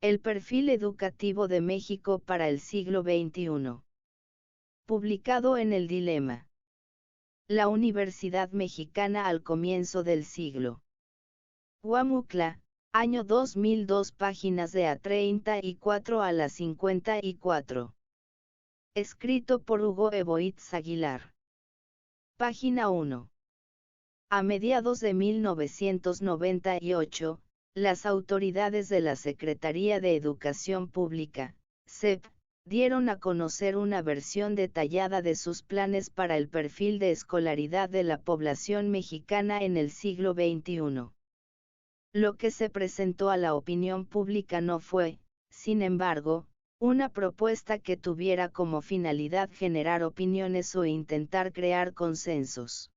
El perfil educativo de México para el siglo XXI. Publicado en El Dilema. La Universidad Mexicana al comienzo del siglo. Huamucla, año 2002, páginas de A34 a la 54. Escrito por Hugo Eboitz Aguilar. Página 1. A mediados de 1998, las autoridades de la Secretaría de Educación Pública, SEP, dieron a conocer una versión detallada de sus planes para el perfil de escolaridad de la población mexicana en el siglo XXI. Lo que se presentó a la opinión pública no fue, sin embargo, una propuesta que tuviera como finalidad generar opiniones o intentar crear consensos.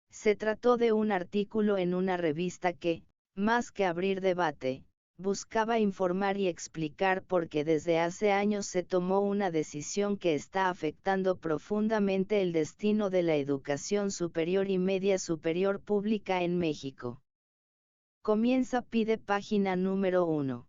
Se trató de un artículo en una revista que, más que abrir debate, buscaba informar y explicar por qué desde hace años se tomó una decisión que está afectando profundamente el destino de la educación superior y media superior pública en México. Pide página número 1.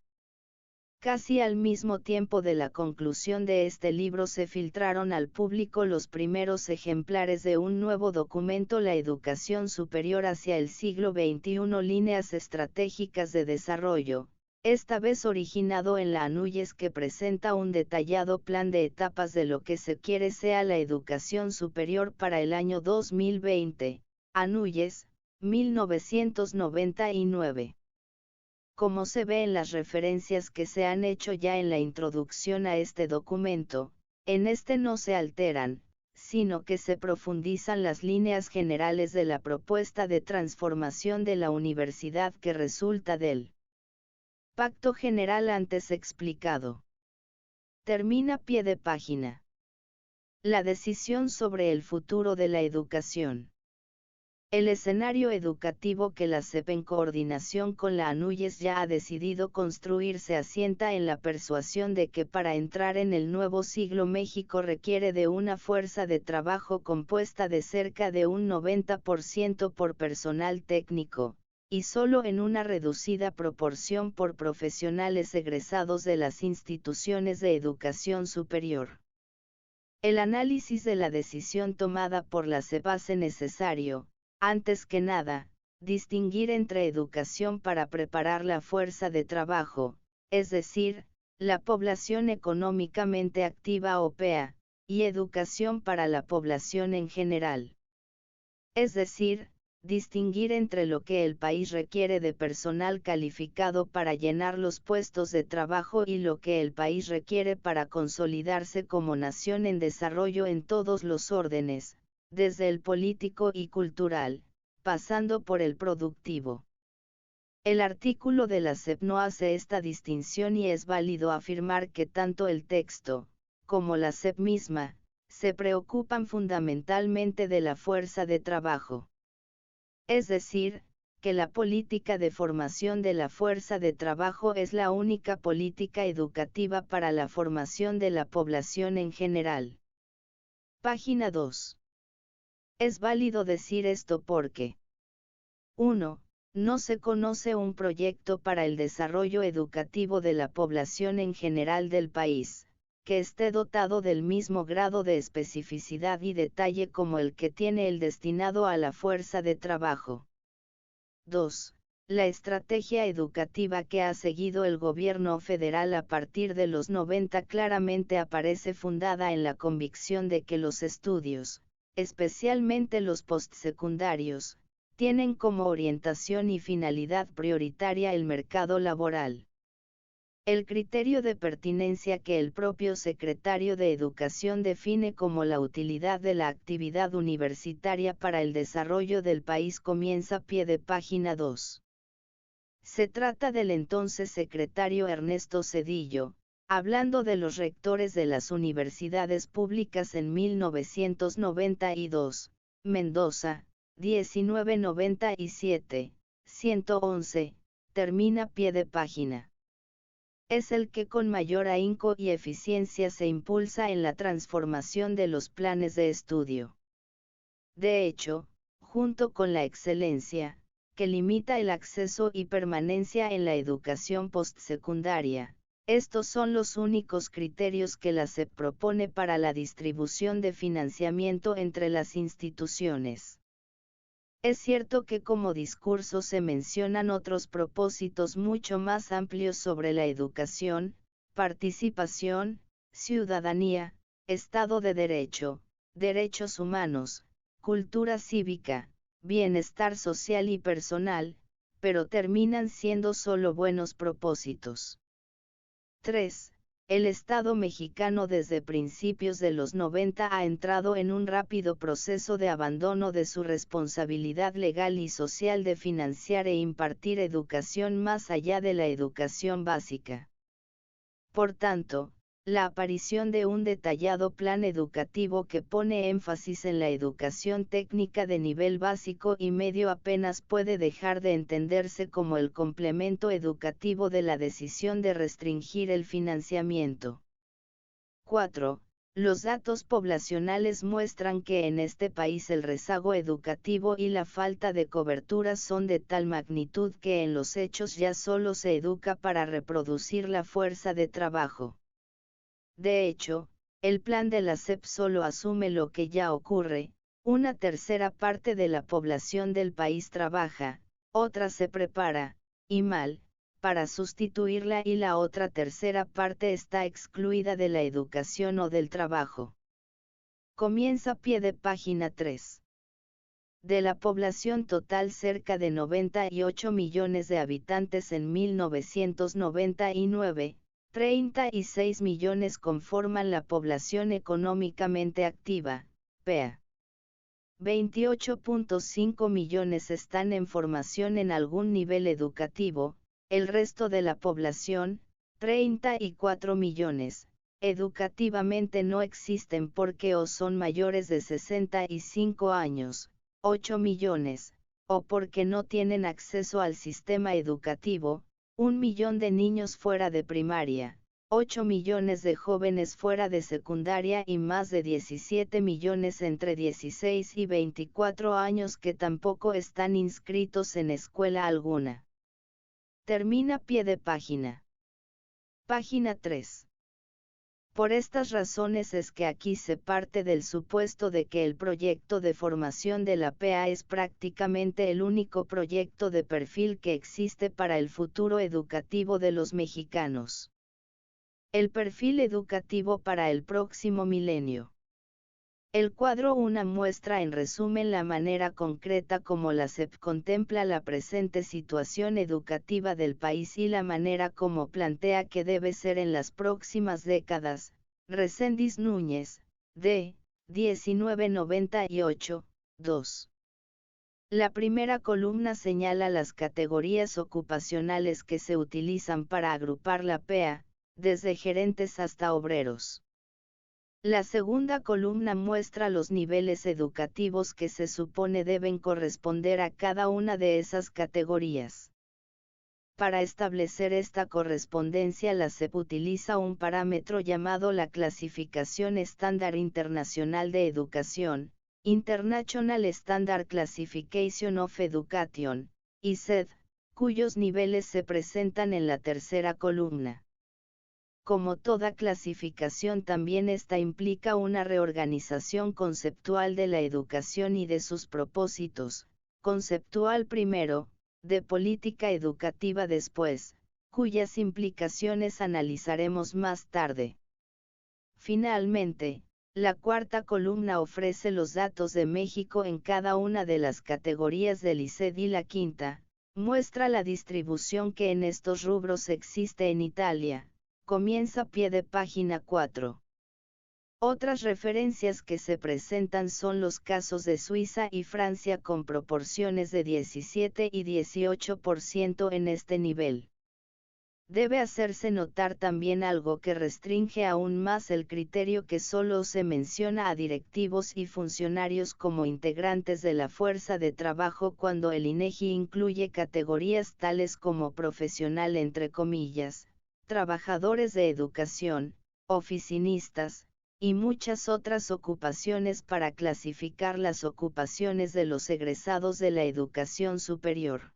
Casi al mismo tiempo de la conclusión de este libro se filtraron al público los primeros ejemplares de un nuevo documento, La Educación Superior hacia el siglo XXI, líneas estratégicas de desarrollo, esta vez originado en la ANUYES, que presenta un detallado plan de etapas de lo que se quiere sea la educación superior para el año 2020, ANUYES, 1999. Como se ve en las referencias que se han hecho ya en la introducción a este documento, en este no se alteran, sino que se profundizan las líneas generales de la propuesta de transformación de la universidad que resulta del Pacto General antes explicado. Termina pie de página. La decisión sobre el futuro de la educación. El escenario educativo que la SEP, en coordinación con la ANUYES, ya ha decidido construir se asienta en la persuasión de que para entrar en el nuevo siglo México requiere de una fuerza de trabajo compuesta de cerca de un 90% por personal técnico, y solo en una reducida proporción por profesionales egresados de las instituciones de educación superior. El análisis de la decisión tomada por la SEP hace necesario, antes que nada, distinguir entre educación para preparar la fuerza de trabajo, es decir, la población económicamente activa o PEA, y educación para la población en general. Es decir, distinguir entre lo que el país requiere de personal calificado para llenar los puestos de trabajo y lo que el país requiere para consolidarse como nación en desarrollo en todos los órdenes, desde el político y cultural, pasando por el productivo. El artículo de la SEP no hace esta distinción y es válido afirmar que tanto el texto, como la SEP misma, se preocupan fundamentalmente de la fuerza de trabajo. Es decir, que la política de formación de la fuerza de trabajo es la única política educativa para la formación de la población en general. Página 2. Es válido decir esto porque 1. No se conoce un proyecto para el desarrollo educativo de la población en general del país, que esté dotado del mismo grado de especificidad y detalle como el que tiene el destinado a la fuerza de trabajo. 2. La estrategia educativa que ha seguido el gobierno federal a partir de los 90 claramente aparece fundada en la convicción de que los estudios, especialmente los postsecundarios, tienen como orientación y finalidad prioritaria el mercado laboral. El criterio de pertinencia que el propio secretario de Educación define como la utilidad de la actividad universitaria para el desarrollo del país comienza pie de página 2. Se trata del entonces secretario Ernesto Zedillo, hablando de los rectores de las universidades públicas en 1992, Mendoza, 1997, 111, termina pie de página. Es el que con mayor ahínco y eficiencia se impulsa en la transformación de los planes de estudio. De hecho, junto con la excelencia, que limita el acceso y permanencia en la educación postsecundaria. Estos son los únicos criterios que la SEP propone para la distribución de financiamiento entre las instituciones. Es cierto que como discurso se mencionan otros propósitos mucho más amplios sobre la educación, participación, ciudadanía, Estado de Derecho, derechos humanos, cultura cívica, bienestar social y personal, pero terminan siendo solo buenos propósitos. 3. El Estado mexicano desde principios de los 90 ha entrado en un rápido proceso de abandono de su responsabilidad legal y social de financiar e impartir educación más allá de la educación básica. Por tanto, la aparición de un detallado plan educativo que pone énfasis en la educación técnica de nivel básico y medio apenas puede dejar de entenderse como el complemento educativo de la decisión de restringir el financiamiento. 4. Los datos poblacionales muestran que en este país el rezago educativo y la falta de cobertura son de tal magnitud que en los hechos ya solo se educa para reproducir la fuerza de trabajo. De hecho, el plan de la SEP solo asume lo que ya ocurre: una tercera parte de la población del país trabaja, otra se prepara, y mal, para sustituirla, y la otra tercera parte está excluida de la educación o del trabajo. Comienza pie de página 3. De la población total, cerca de 98 millones de habitantes en 1999, 36 millones conforman la población económicamente activa, PEA. 28.5 millones están en formación en algún nivel educativo, el resto de la población, 34 millones, educativamente no existen porque o son mayores de 65 años, 8 millones, o porque no tienen acceso al sistema educativo, 1 millón de niños fuera de primaria, 8 millones de jóvenes fuera de secundaria y más de 17 millones entre 16 y 24 años que tampoco están inscritos en escuela alguna. Termina pie de página. Página 3. Por estas razones es que aquí se parte del supuesto de que el proyecto de formación de la PEA es prácticamente el único proyecto de perfil que existe para el futuro educativo de los mexicanos. El perfil educativo para el próximo milenio. El cuadro 1 muestra en resumen la manera concreta como la SEP contempla la presente situación educativa del país y la manera como plantea que debe ser en las próximas décadas. Reséndiz Núñez, D. 1998, 2. La primera columna señala las categorías ocupacionales que se utilizan para agrupar la PEA, desde gerentes hasta obreros. La segunda columna muestra los niveles educativos que se supone deben corresponder a cada una de esas categorías. Para establecer esta correspondencia, la SEP utiliza un parámetro llamado la Clasificación Estándar Internacional de Educación, International Standard Classification of Education, ISED, cuyos niveles se presentan en la tercera columna. Como toda clasificación, también esta implica una reorganización conceptual de la educación y de sus propósitos: conceptual primero, de política educativa después, cuyas implicaciones analizaremos más tarde. Finalmente, la cuarta columna ofrece los datos de México en cada una de las categorías del ISED, y la quinta muestra la distribución que en estos rubros existe en Italia. Comienza pie de página 4. Otras referencias que se presentan son los casos de Suiza y Francia con proporciones de 17 y 18% en este nivel. Debe hacerse notar también algo que restringe aún más el criterio, que solo se menciona a directivos y funcionarios como integrantes de la fuerza de trabajo, cuando el INEGI incluye categorías tales como profesional entre comillas, trabajadores de educación, oficinistas, y muchas otras ocupaciones para clasificar las ocupaciones de los egresados de la educación superior.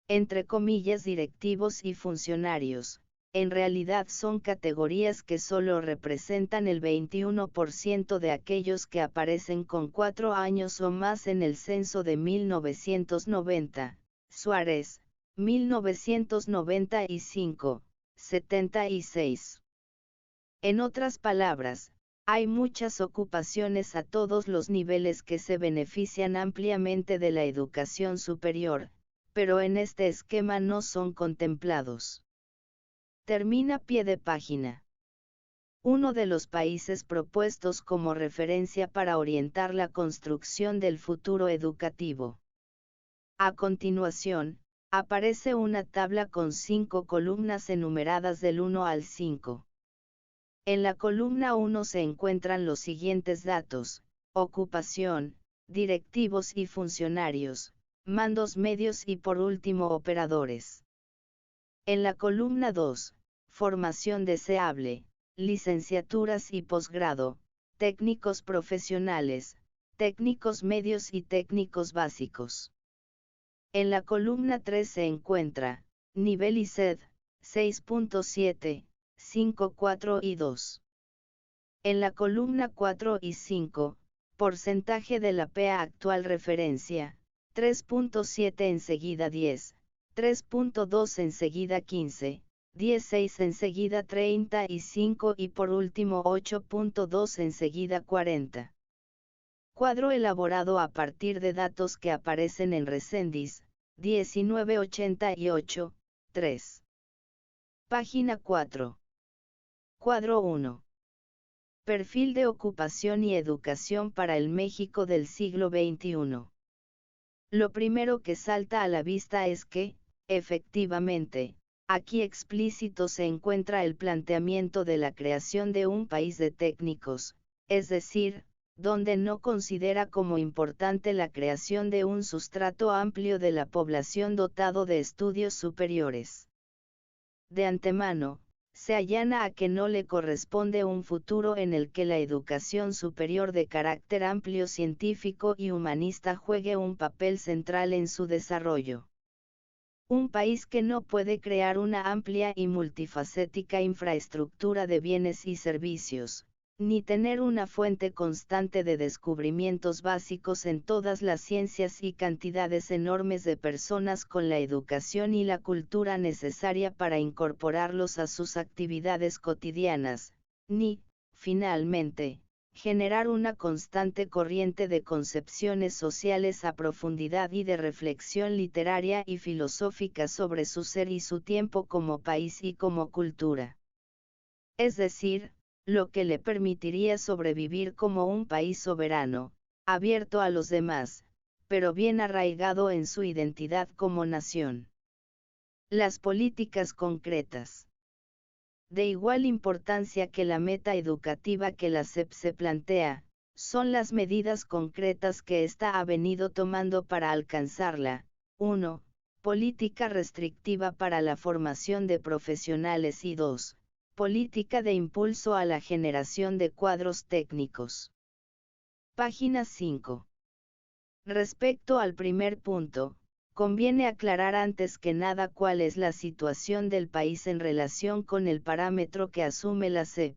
Entre comillas directivos y funcionarios, en realidad son categorías que solo representan el 21% de aquellos que aparecen con 4 años o más en el censo de 1990, Suárez, 1995, 76. En otras palabras, hay muchas ocupaciones a todos los niveles que se benefician ampliamente de la educación superior, pero en este esquema no son contemplados. Termina pie de página. Uno de los países propuestos como referencia para orientar la construcción del futuro educativo. A continuación, aparece una tabla con 5 columnas enumeradas del 1 al 5. En la columna 1 se encuentran los siguientes datos: ocupación, directivos y funcionarios, mandos medios y por último operadores. En la columna 2, formación deseable, licenciaturas y posgrado, técnicos profesionales, técnicos medios y técnicos básicos. En la columna 3 se encuentra, nivel ICED, 6.7, 5, 4 y 2. En la columna 4 y 5, porcentaje de la PEA actual referencia, 3.7 enseguida 10, 3.2 enseguida 15, 16 enseguida 35 y por último 8.2 enseguida 40. Cuadro elaborado a partir de datos que aparecen en Reséndiz, 1988, 3. Página 4. Cuadro 1. Perfil de ocupación y educación para el México del siglo XXI. Lo primero que salta a la vista es que, efectivamente, aquí explícito se encuentra el planteamiento de la creación de un país de técnicos, es decir, donde no considera como importante la creación de un sustrato amplio de la población dotado de estudios superiores. De antemano, se allana a que no le corresponde un futuro en el que la educación superior de carácter amplio científico y humanista juegue un papel central en su desarrollo. Un país que no puede crear una amplia y multifacética infraestructura de bienes y servicios, ni tener una fuente constante de descubrimientos básicos en todas las ciencias y cantidades enormes de personas con la educación y la cultura necesaria para incorporarlos a sus actividades cotidianas, ni, finalmente, generar una constante corriente de concepciones sociales a profundidad y de reflexión literaria y filosófica sobre su ser y su tiempo como país y como cultura. Es decir, lo que le permitiría sobrevivir como un país soberano, abierto a los demás, pero bien arraigado en su identidad como nación. Las políticas concretas. De igual importancia que la meta educativa que la SEP se plantea, son las medidas concretas que ésta ha venido tomando para alcanzarla. 1. Política restrictiva para la formación de profesionales y 2. Política de impulso a la generación de cuadros técnicos. Página 5. Respecto al primer punto, conviene aclarar antes que nada cuál es la situación del país en relación con el parámetro que asume la SEP.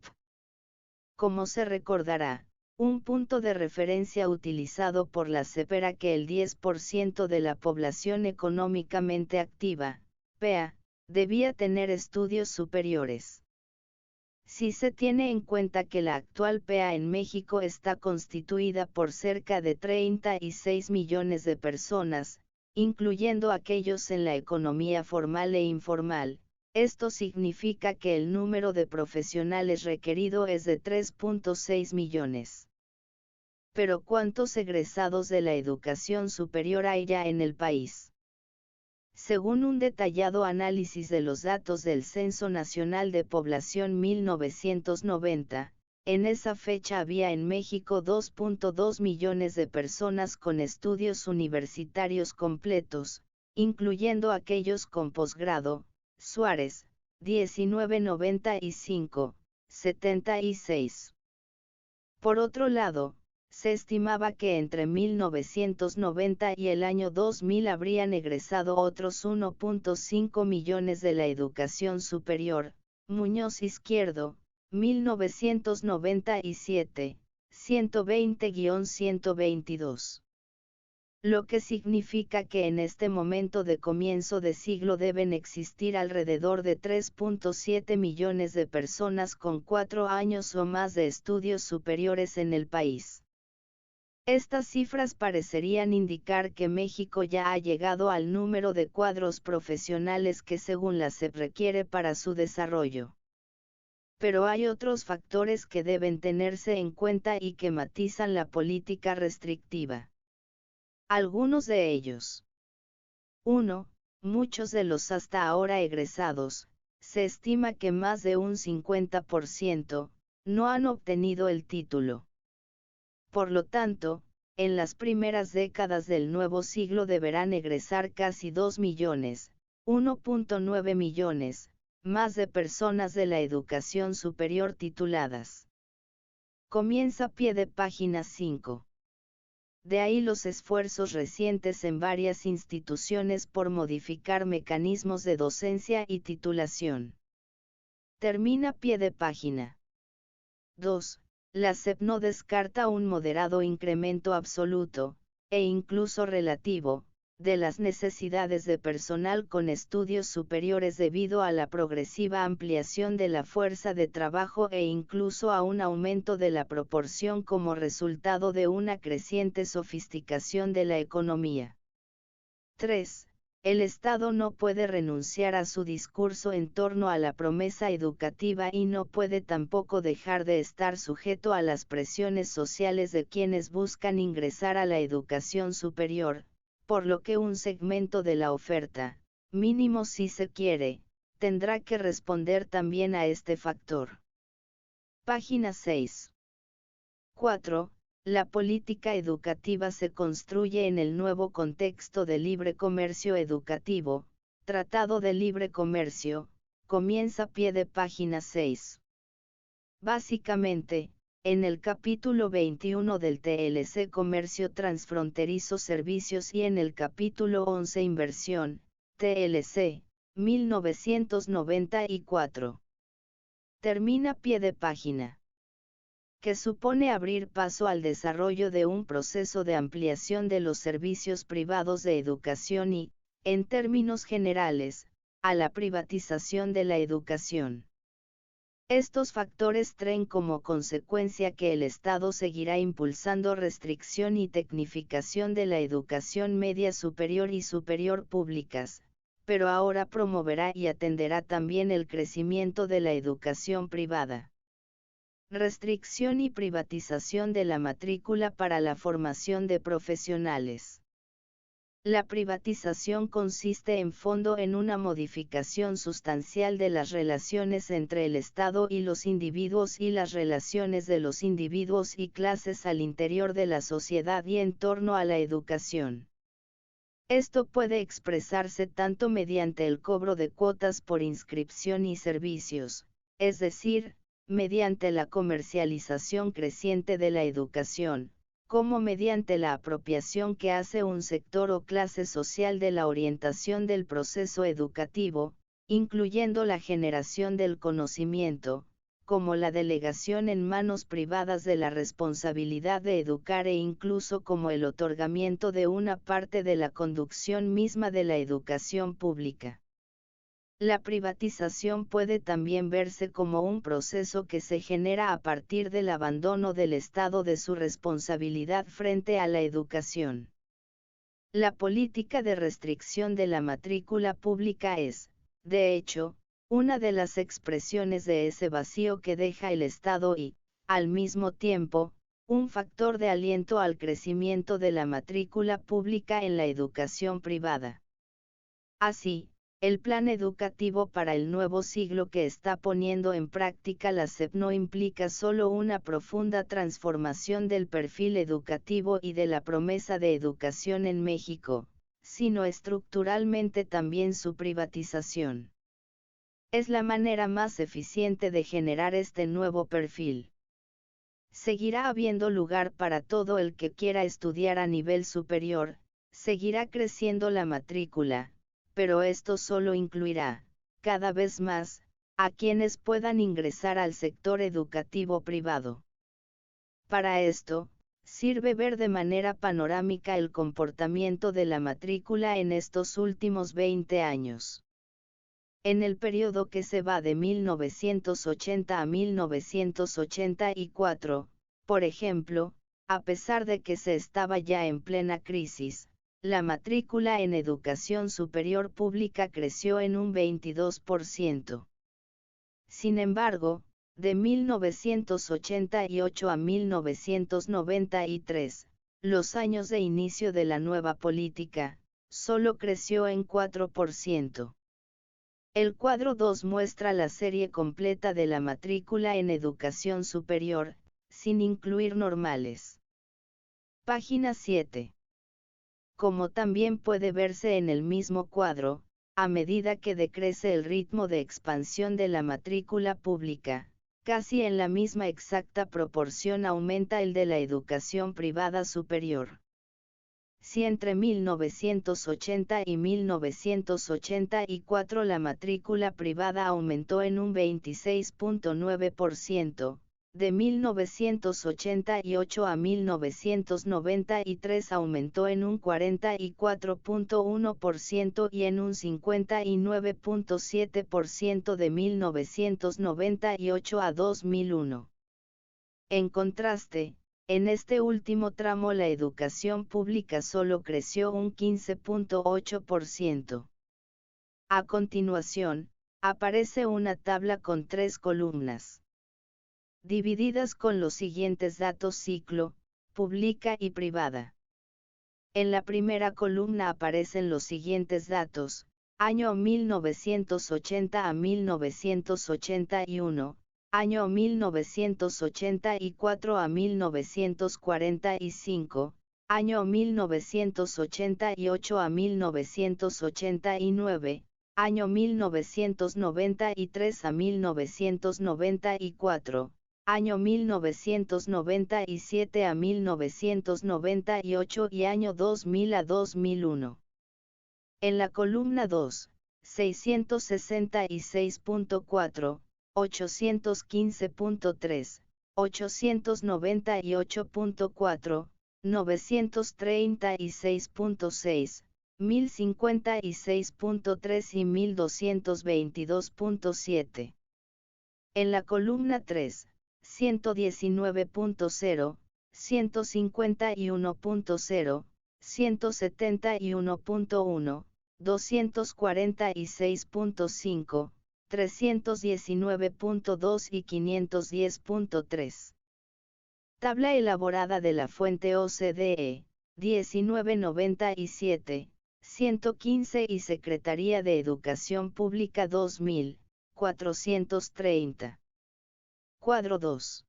Como se recordará, un punto de referencia utilizado por la SEP era que el 10% de la población económicamente activa, PEA, debía tener estudios superiores. Si se tiene en cuenta que la actual PEA en México está constituida por cerca de 36 millones de personas, incluyendo aquellos en la economía formal e informal, esto significa que el número de profesionales requerido es de 3.6 millones. Pero ¿cuántos egresados de la educación superior hay ya en el país? Según un detallado análisis de los datos del Censo Nacional de Población 1990, en esa fecha había en México 2.2 millones de personas con estudios universitarios completos, incluyendo aquellos con posgrado. Suárez, 1995, 76. Por otro lado, se estimaba que entre 1990 y el año 2000 habrían egresado otros 1.5 millones de la educación superior. Muñoz Izquierdo, 1997, 120-122. Lo que significa que en este momento de comienzo de siglo deben existir alrededor de 3.7 millones de personas con 4 años o más de estudios superiores en el país. Estas cifras parecerían indicar que México ya ha llegado al número de cuadros profesionales que según la SEP requiere para su desarrollo. Pero hay otros factores que deben tenerse en cuenta y que matizan la política restrictiva. Algunos de ellos. 1. Muchos de los hasta ahora egresados, se estima que más de un 50%, no han obtenido el título. Por lo tanto, en las primeras décadas del nuevo siglo deberán egresar casi 2 millones, 1.9 millones, más de personas de la educación superior tituladas. Comienza pie de página 5. De ahí los esfuerzos recientes en varias instituciones por modificar mecanismos de docencia y titulación. Termina pie de página. 2. La SEP no descarta un moderado incremento absoluto, e incluso relativo, de las necesidades de personal con estudios superiores debido a la progresiva ampliación de la fuerza de trabajo e incluso a un aumento de la proporción como resultado de una creciente sofisticación de la economía. 3. El Estado no puede renunciar a su discurso en torno a la promesa educativa y no puede tampoco dejar de estar sujeto a las presiones sociales de quienes buscan ingresar a la educación superior, por lo que un segmento de la oferta, mínimo si se quiere, tendrá que responder también a este factor. Página 6. 4. La política educativa se construye en el nuevo contexto de libre comercio educativo, Tratado de Libre Comercio, comienza pie de página 6. Básicamente, en el capítulo 21 del TLC Comercio Transfronterizo Servicios y en el capítulo 11 Inversión, TLC, 1994. Termina pie de página. Que supone abrir paso al desarrollo de un proceso de ampliación de los servicios privados de educación y, en términos generales, a la privatización de la educación. Estos factores traen como consecuencia que el Estado seguirá impulsando restricción y tecnificación de la educación media superior y superior públicas, pero ahora promoverá y atenderá también el crecimiento de la educación privada. Restricción y privatización de la matrícula para la formación de profesionales. La privatización consiste en fondo en una modificación sustancial de las relaciones entre el Estado y los individuos y las relaciones de los individuos y clases al interior de la sociedad y en torno a la educación. Esto puede expresarse tanto mediante el cobro de cuotas por inscripción y servicios, es decir, mediante la comercialización creciente de la educación, como mediante la apropiación que hace un sector o clase social de la orientación del proceso educativo, incluyendo la generación del conocimiento, como la delegación en manos privadas de la responsabilidad de educar e incluso como el otorgamiento de una parte de la conducción misma de la educación pública. La privatización puede también verse como un proceso que se genera a partir del abandono del Estado de su responsabilidad frente a la educación. La política de restricción de la matrícula pública es, de hecho, una de las expresiones de ese vacío que deja el Estado y, al mismo tiempo, un factor de aliento al crecimiento de la matrícula pública en la educación privada. Así, el plan educativo para el nuevo siglo que está poniendo en práctica la SEP no implica solo una profunda transformación del perfil educativo y de la promesa de educación en México, sino estructuralmente también su privatización. Es la manera más eficiente de generar este nuevo perfil. Seguirá habiendo lugar para todo el que quiera estudiar a nivel superior, seguirá creciendo la matrícula, pero esto solo incluirá, cada vez más, a quienes puedan ingresar al sector educativo privado. Para esto, sirve ver de manera panorámica el comportamiento de la matrícula en estos últimos 20 años. En el periodo que se va de 1980 a 1984, por ejemplo, a pesar de que se estaba ya en plena crisis, la matrícula en educación superior pública creció en un 22%. Sin embargo, de 1988 a 1993, los años de inicio de la nueva política, solo creció en 4%. El cuadro 2 muestra la serie completa de la matrícula en educación superior, sin incluir normales. Página 7. Como también puede verse en el mismo cuadro, a medida que decrece el ritmo de expansión de la matrícula pública, casi en la misma exacta proporción aumenta el de la educación privada superior. Si entre 1980 y 1984 la matrícula privada aumentó en un 26.9%, de 1988 a 1993 aumentó en un 44.1% y en un 59.7% de 1998 a 2001. En contraste, en este último tramo la educación pública solo creció un 15.8%. A continuación, aparece una tabla con 3 columnas, divididas con los siguientes datos: ciclo, pública y privada. En la primera columna aparecen los siguientes datos: año 1980 a 1981, año 1984 a 1945, año 1988 a 1989, año 1993 a 1994, año 1997 a 1998 y año 2000 a 2001. En la columna 2, 666.4, 815.3, 898.4, 936.6, 1056.3 y 1222.7. En la columna 3, 119.0, 151.0, 171.1, 246.5, 319.2 y 510.3. Tabla elaborada de la fuente OCDE, 1997, 115 y Secretaría de Educación Pública 2000, 430. Cuadro 2.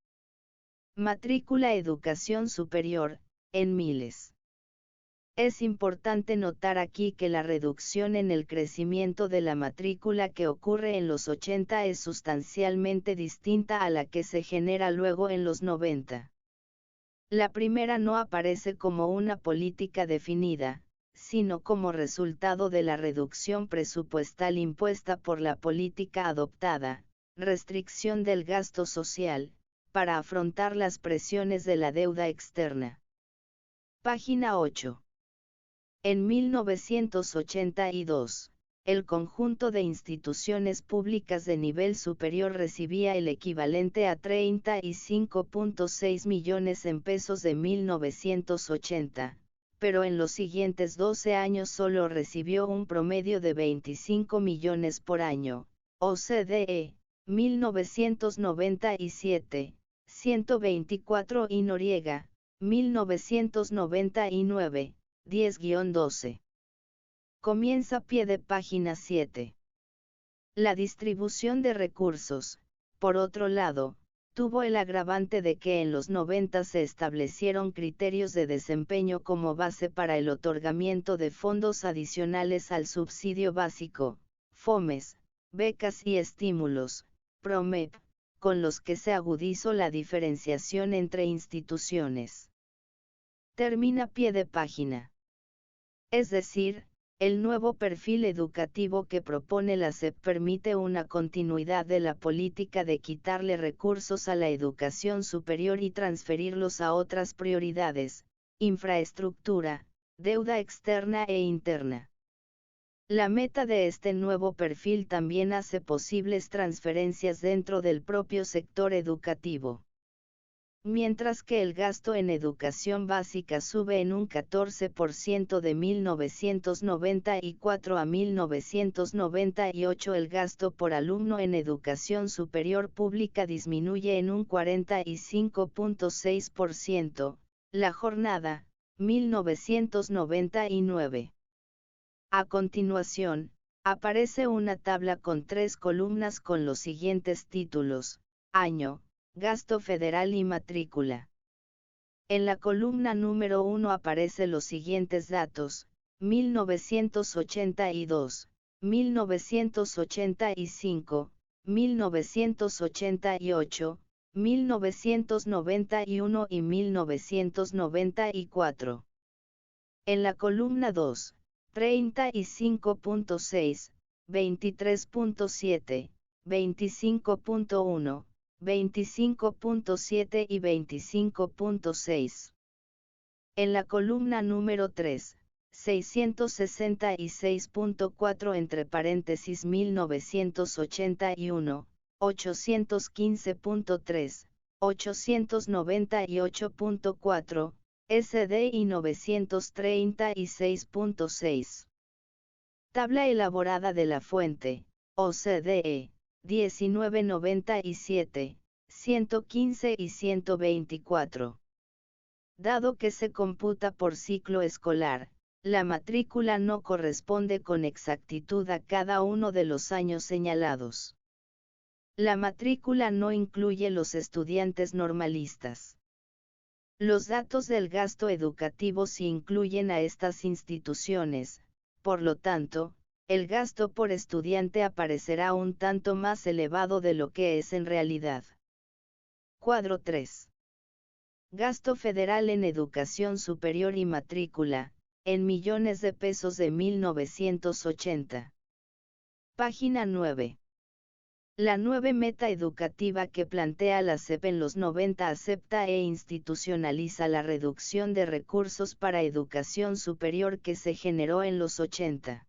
Matrícula Educación Superior, en miles. Es importante notar aquí que la reducción en el crecimiento de la matrícula que ocurre en los 80 es sustancialmente distinta a la que se genera luego en los 90. La primera no aparece como una política definida, sino como resultado de la reducción presupuestal impuesta por la política adoptada, restricción del gasto social, para afrontar las presiones de la deuda externa. Página 8. En 1982, el conjunto de instituciones públicas de nivel superior recibía el equivalente a 35.6 millones en pesos de 1980, pero en los siguientes 12 años solo recibió un promedio de 25 millones por año. OCDE, 1997, 124 y Noriega, 1999, 10-12. Comienza pie de página 7. La distribución de recursos, por otro lado, tuvo el agravante de que en los 90 se establecieron criterios de desempeño como base para el otorgamiento de fondos adicionales al subsidio básico, FOMES, becas y estímulos, PROMEP, con los que se agudizó la diferenciación entre instituciones. Termina pie de página. Es decir, el nuevo perfil educativo que propone la SEP permite una continuidad de la política de quitarle recursos a la educación superior y transferirlos a otras prioridades: infraestructura, deuda externa e interna. La meta de este nuevo perfil también hace posibles transferencias dentro del propio sector educativo. Mientras que el gasto en educación básica sube en un 14% de 1994 a 1998, el gasto por alumno en educación superior pública disminuye en un 45.6%, la jornada, 1999. A continuación, aparece una tabla con 3 columnas con los siguientes títulos: año, gasto federal y matrícula. En la columna número 1 aparecen los siguientes datos: 1982, 1985, 1988, 1991 y 1994. En la columna 2, 35.6, 23.7, 25.1, 25.7 y 25.6. En la columna número 3, 666.4 entre paréntesis 1981, 815.3, 898.4, SD y 936.6. Tabla elaborada de la fuente, OCDE, 1997, 115 y 124. Dado que se computa por ciclo escolar, la matrícula no corresponde con exactitud a cada uno de los años señalados. La matrícula no incluye los estudiantes normalistas. Los datos del gasto educativo sí incluyen a estas instituciones, por lo tanto, el gasto por estudiante aparecerá un tanto más elevado de lo que es en realidad. Cuadro 3. Gasto federal en educación superior y matrícula, en millones de pesos de 1980. Página 9. La nueva meta educativa que plantea la SEP en los 90 acepta e institucionaliza la reducción de recursos para educación superior que se generó en los 80.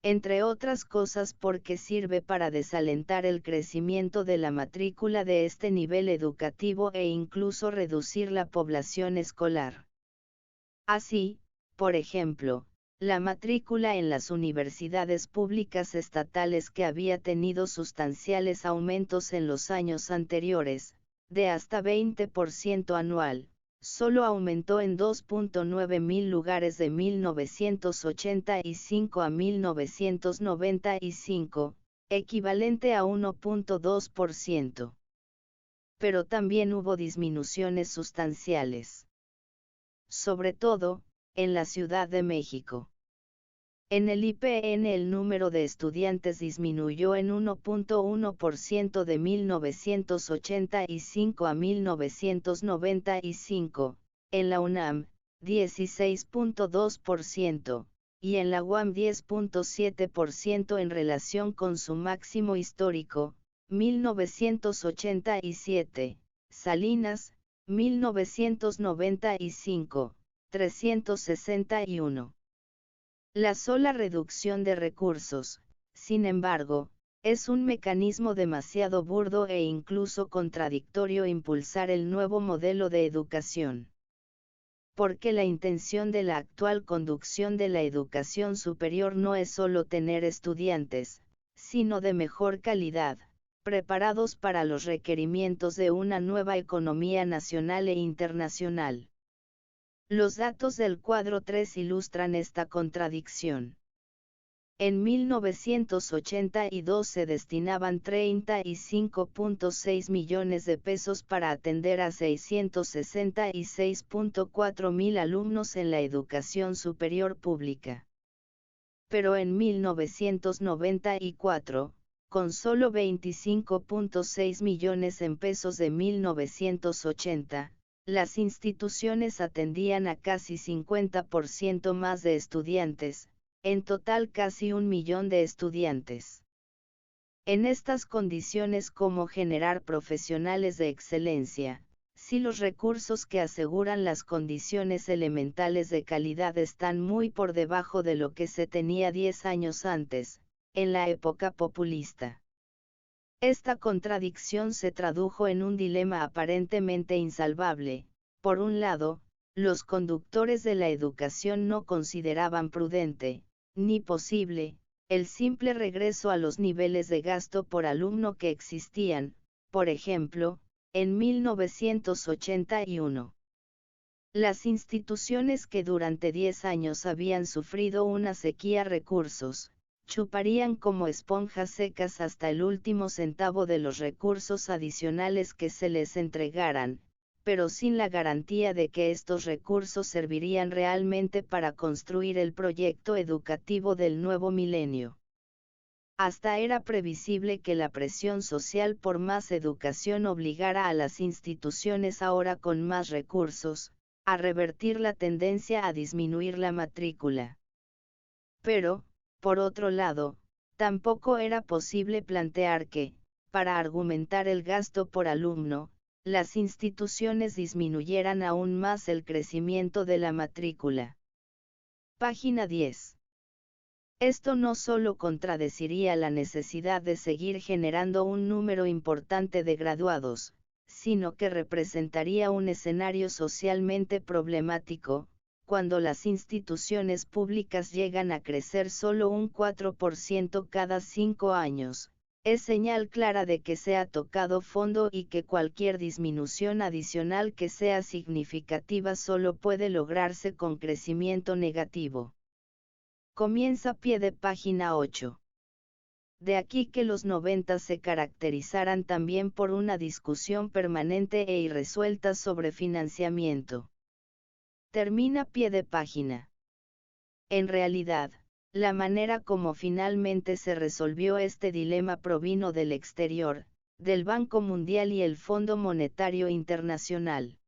Entre otras cosas porque sirve para desalentar el crecimiento de la matrícula de este nivel educativo e incluso reducir la población escolar. Así, por ejemplo, la matrícula en las universidades públicas estatales, que había tenido sustanciales aumentos en los años anteriores, de hasta 20% anual, solo aumentó en 2.9 mil lugares de 1985 a 1995, equivalente a 1.2%. Pero también hubo disminuciones sustanciales. Sobre todo, en la Ciudad de México. En el IPN el número de estudiantes disminuyó en 1.1% de 1985 a 1995, en la UNAM, 16.2%, y en la UAM 10.7% en relación con su máximo histórico, 1987, Salinas, 1995. 361. La sola reducción de recursos, sin embargo, es un mecanismo demasiado burdo e incluso contradictorio impulsar el nuevo modelo de educación. Porque la intención de la actual conducción de la educación superior no es solo tener estudiantes, sino de mejor calidad, preparados para los requerimientos de una nueva economía nacional e internacional. Los datos del cuadro 3 ilustran esta contradicción. En 1982 se destinaban 35.6 millones de pesos para atender a 666.4 mil alumnos en la educación superior pública. Pero en 1994, con solo 25.6 millones en pesos de 1980, las instituciones atendían a casi 50% más de estudiantes, en total casi 1 millón de estudiantes. En estas condiciones, ¿cómo generar profesionales de excelencia, si los recursos que aseguran las condiciones elementales de calidad están muy por debajo de lo que se tenía 10 años antes, en la época populista? Esta contradicción se tradujo en un dilema aparentemente insalvable. Por un lado, los conductores de la educación no consideraban prudente, ni posible, el simple regreso a los niveles de gasto por alumno que existían, por ejemplo, en 1981. Las instituciones que durante 10 años habían sufrido una sequía de recursos, chuparían como esponjas secas hasta el último centavo de los recursos adicionales que se les entregaran, pero sin la garantía de que estos recursos servirían realmente para construir el proyecto educativo del nuevo milenio. Hasta era previsible que la presión social por más educación obligara a las instituciones ahora con más recursos, a revertir la tendencia a disminuir la matrícula. Pero, por otro lado, tampoco era posible plantear que, para argumentar el gasto por alumno, las instituciones disminuyeran aún más el crecimiento de la matrícula. Página 10. Esto no solo contradeciría la necesidad de seguir generando un número importante de graduados, sino que representaría un escenario socialmente problemático, cuando las instituciones públicas llegan a crecer solo un 4% cada 5 años. Es señal clara de que se ha tocado fondo y que cualquier disminución adicional que sea significativa solo puede lograrse con crecimiento negativo. Comienza pie de página 8. De aquí que los 90 se caracterizaran también por una discusión permanente e irresuelta sobre financiamiento. Termina pie de página. En realidad, la manera como finalmente se resolvió este dilema provino del exterior, del Banco Mundial y el Fondo Monetario Internacional.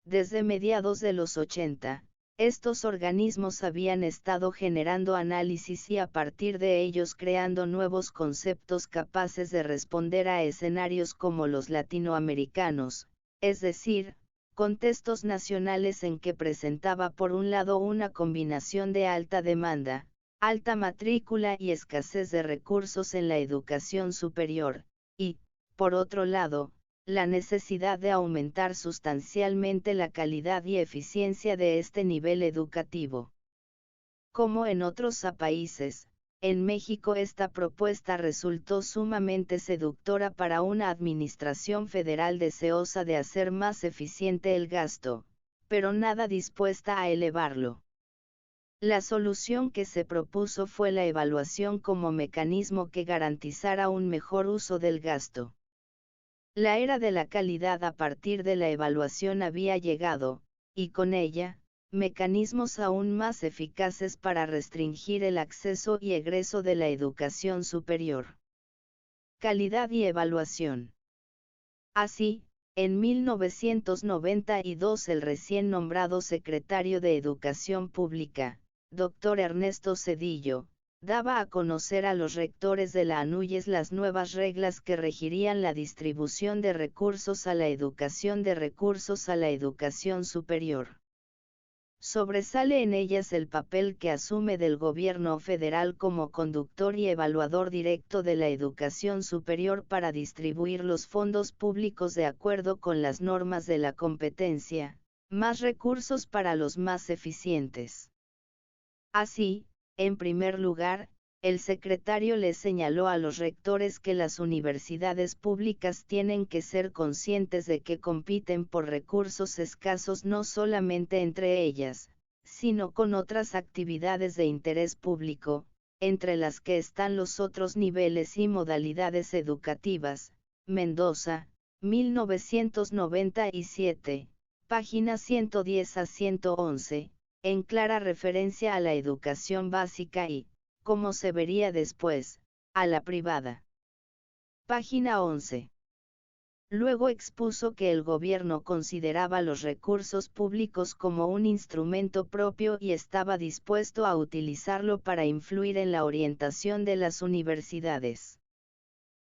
Desde mediados de los 80, estos organismos habían estado generando análisis y a partir de ellos creando nuevos conceptos capaces de responder a escenarios como los latinoamericanos, es decir, contextos nacionales en que presentaba por un lado una combinación de alta demanda, alta matrícula y escasez de recursos en la educación superior, y, por otro lado, la necesidad de aumentar sustancialmente la calidad y eficiencia de este nivel educativo. Como en otros países, en México esta propuesta resultó sumamente seductora para una administración federal deseosa de hacer más eficiente el gasto, pero nada dispuesta a elevarlo. La solución que se propuso fue la evaluación como mecanismo que garantizara un mejor uso del gasto. La era de la calidad a partir de la evaluación había llegado, y con ella, mecanismos aún más eficaces para restringir el acceso y egreso de la educación superior. Calidad y evaluación. Así, en 1992 el recién nombrado secretario de Educación Pública, Dr. Ernesto Zedillo, daba a conocer a los rectores de la ANUYES las nuevas reglas que regirían la distribución de recursos a la educación superior. Sobresale en ellas el papel que asume del gobierno federal como conductor y evaluador directo de la educación superior para distribuir los fondos públicos de acuerdo con las normas de la competencia, más recursos para los más eficientes. Así, en primer lugar, el secretario les señaló a los rectores que las universidades públicas tienen que ser conscientes de que compiten por recursos escasos no solamente entre ellas, sino con otras actividades de interés público, entre las que están los otros niveles y modalidades educativas. Mendoza, 1997, páginas 110 a 111. En clara referencia a la educación básica y, como se vería después, a la privada. Página 11. Luego expuso que el gobierno consideraba los recursos públicos como un instrumento propio y estaba dispuesto a utilizarlo para influir en la orientación de las universidades.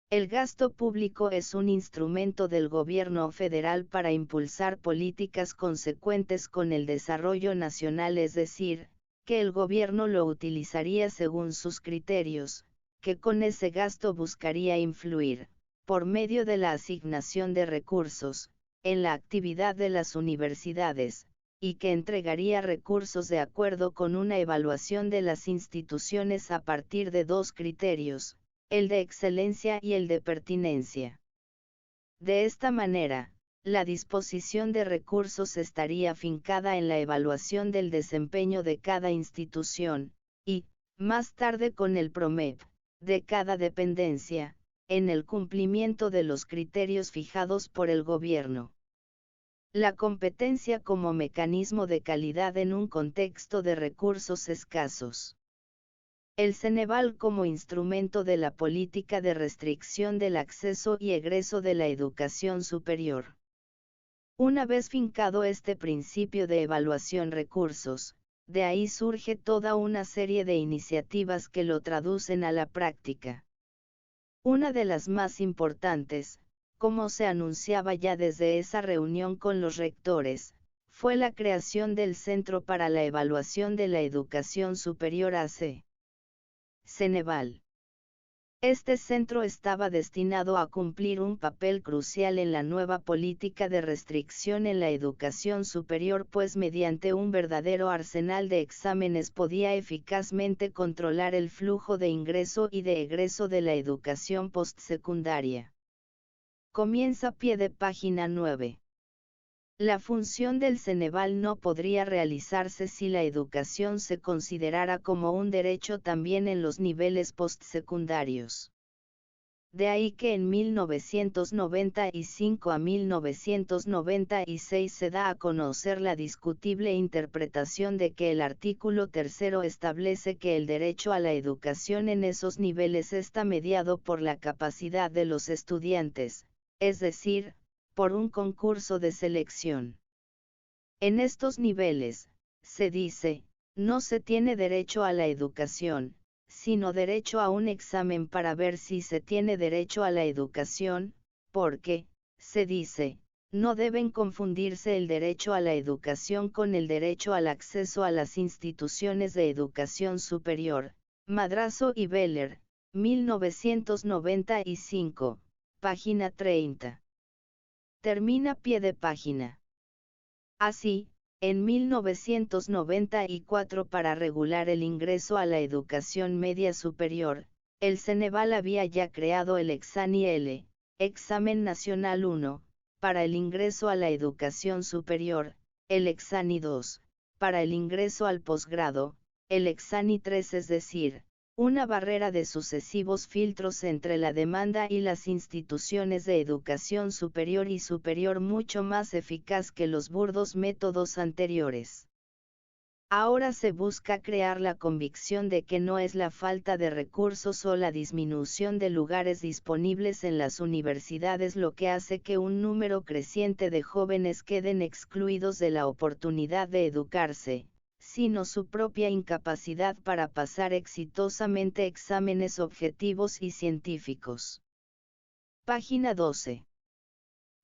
El gasto público es un instrumento del gobierno federal para impulsar políticas consecuentes con el desarrollo nacional, es decir, que el gobierno lo utilizaría según sus criterios, que con ese gasto buscaría influir, por medio de la asignación de recursos, en la actividad de las universidades, y que entregaría recursos de acuerdo con una evaluación de las instituciones a partir de dos criterios, el de excelencia y el de pertinencia. De esta manera, la disposición de recursos estaría afincada en la evaluación del desempeño de cada institución, y, más tarde con el PROMEP, de cada dependencia, en el cumplimiento de los criterios fijados por el gobierno. La competencia como mecanismo de calidad en un contexto de recursos escasos. El Ceneval como instrumento de la política de restricción del acceso y egreso de la educación superior. Una vez fincado este principio de evaluación recursos, de ahí surge toda una serie de iniciativas que lo traducen a la práctica. Una de las más importantes, como se anunciaba ya desde esa reunión con los rectores, fue la creación del Centro para la Evaluación de la Educación Superior AC. Ceneval. Este centro estaba destinado a cumplir un papel crucial en la nueva política de restricción en la educación superior, pues mediante un verdadero arsenal de exámenes podía eficazmente controlar el flujo de ingreso y de egreso de la educación postsecundaria. Comienza a pie de página 9. La función del Ceneval no podría realizarse si la educación se considerara como un derecho también en los niveles postsecundarios. De ahí que en 1995 a 1996 se da a conocer la discutible interpretación de que el artículo 3 establece que el derecho a la educación en esos niveles está mediado por la capacidad de los estudiantes, es decir, por un concurso de selección. En estos niveles, se dice, no se tiene derecho a la educación, sino derecho a un examen para ver si se tiene derecho a la educación, porque, se dice, no deben confundirse el derecho a la educación con el derecho al acceso a las instituciones de educación superior. Madrazo y Beller, 1995, página 30. Termina pie de página. Así, en 1994, para regular el ingreso a la educación media superior, el Ceneval había ya creado el Exani-L, Examen Nacional 1, para el ingreso a la educación superior, el Exani 2, para el ingreso al posgrado, el Exani 3, es decir, una barrera de sucesivos filtros entre la demanda y las instituciones de educación superior y superior mucho más eficaz que los burdos métodos anteriores. Ahora se busca crear la convicción de que no es la falta de recursos o la disminución de lugares disponibles en las universidades lo que hace que un número creciente de jóvenes queden excluidos de la oportunidad de educarse, sino su propia incapacidad para pasar exitosamente exámenes objetivos y científicos. Página 12.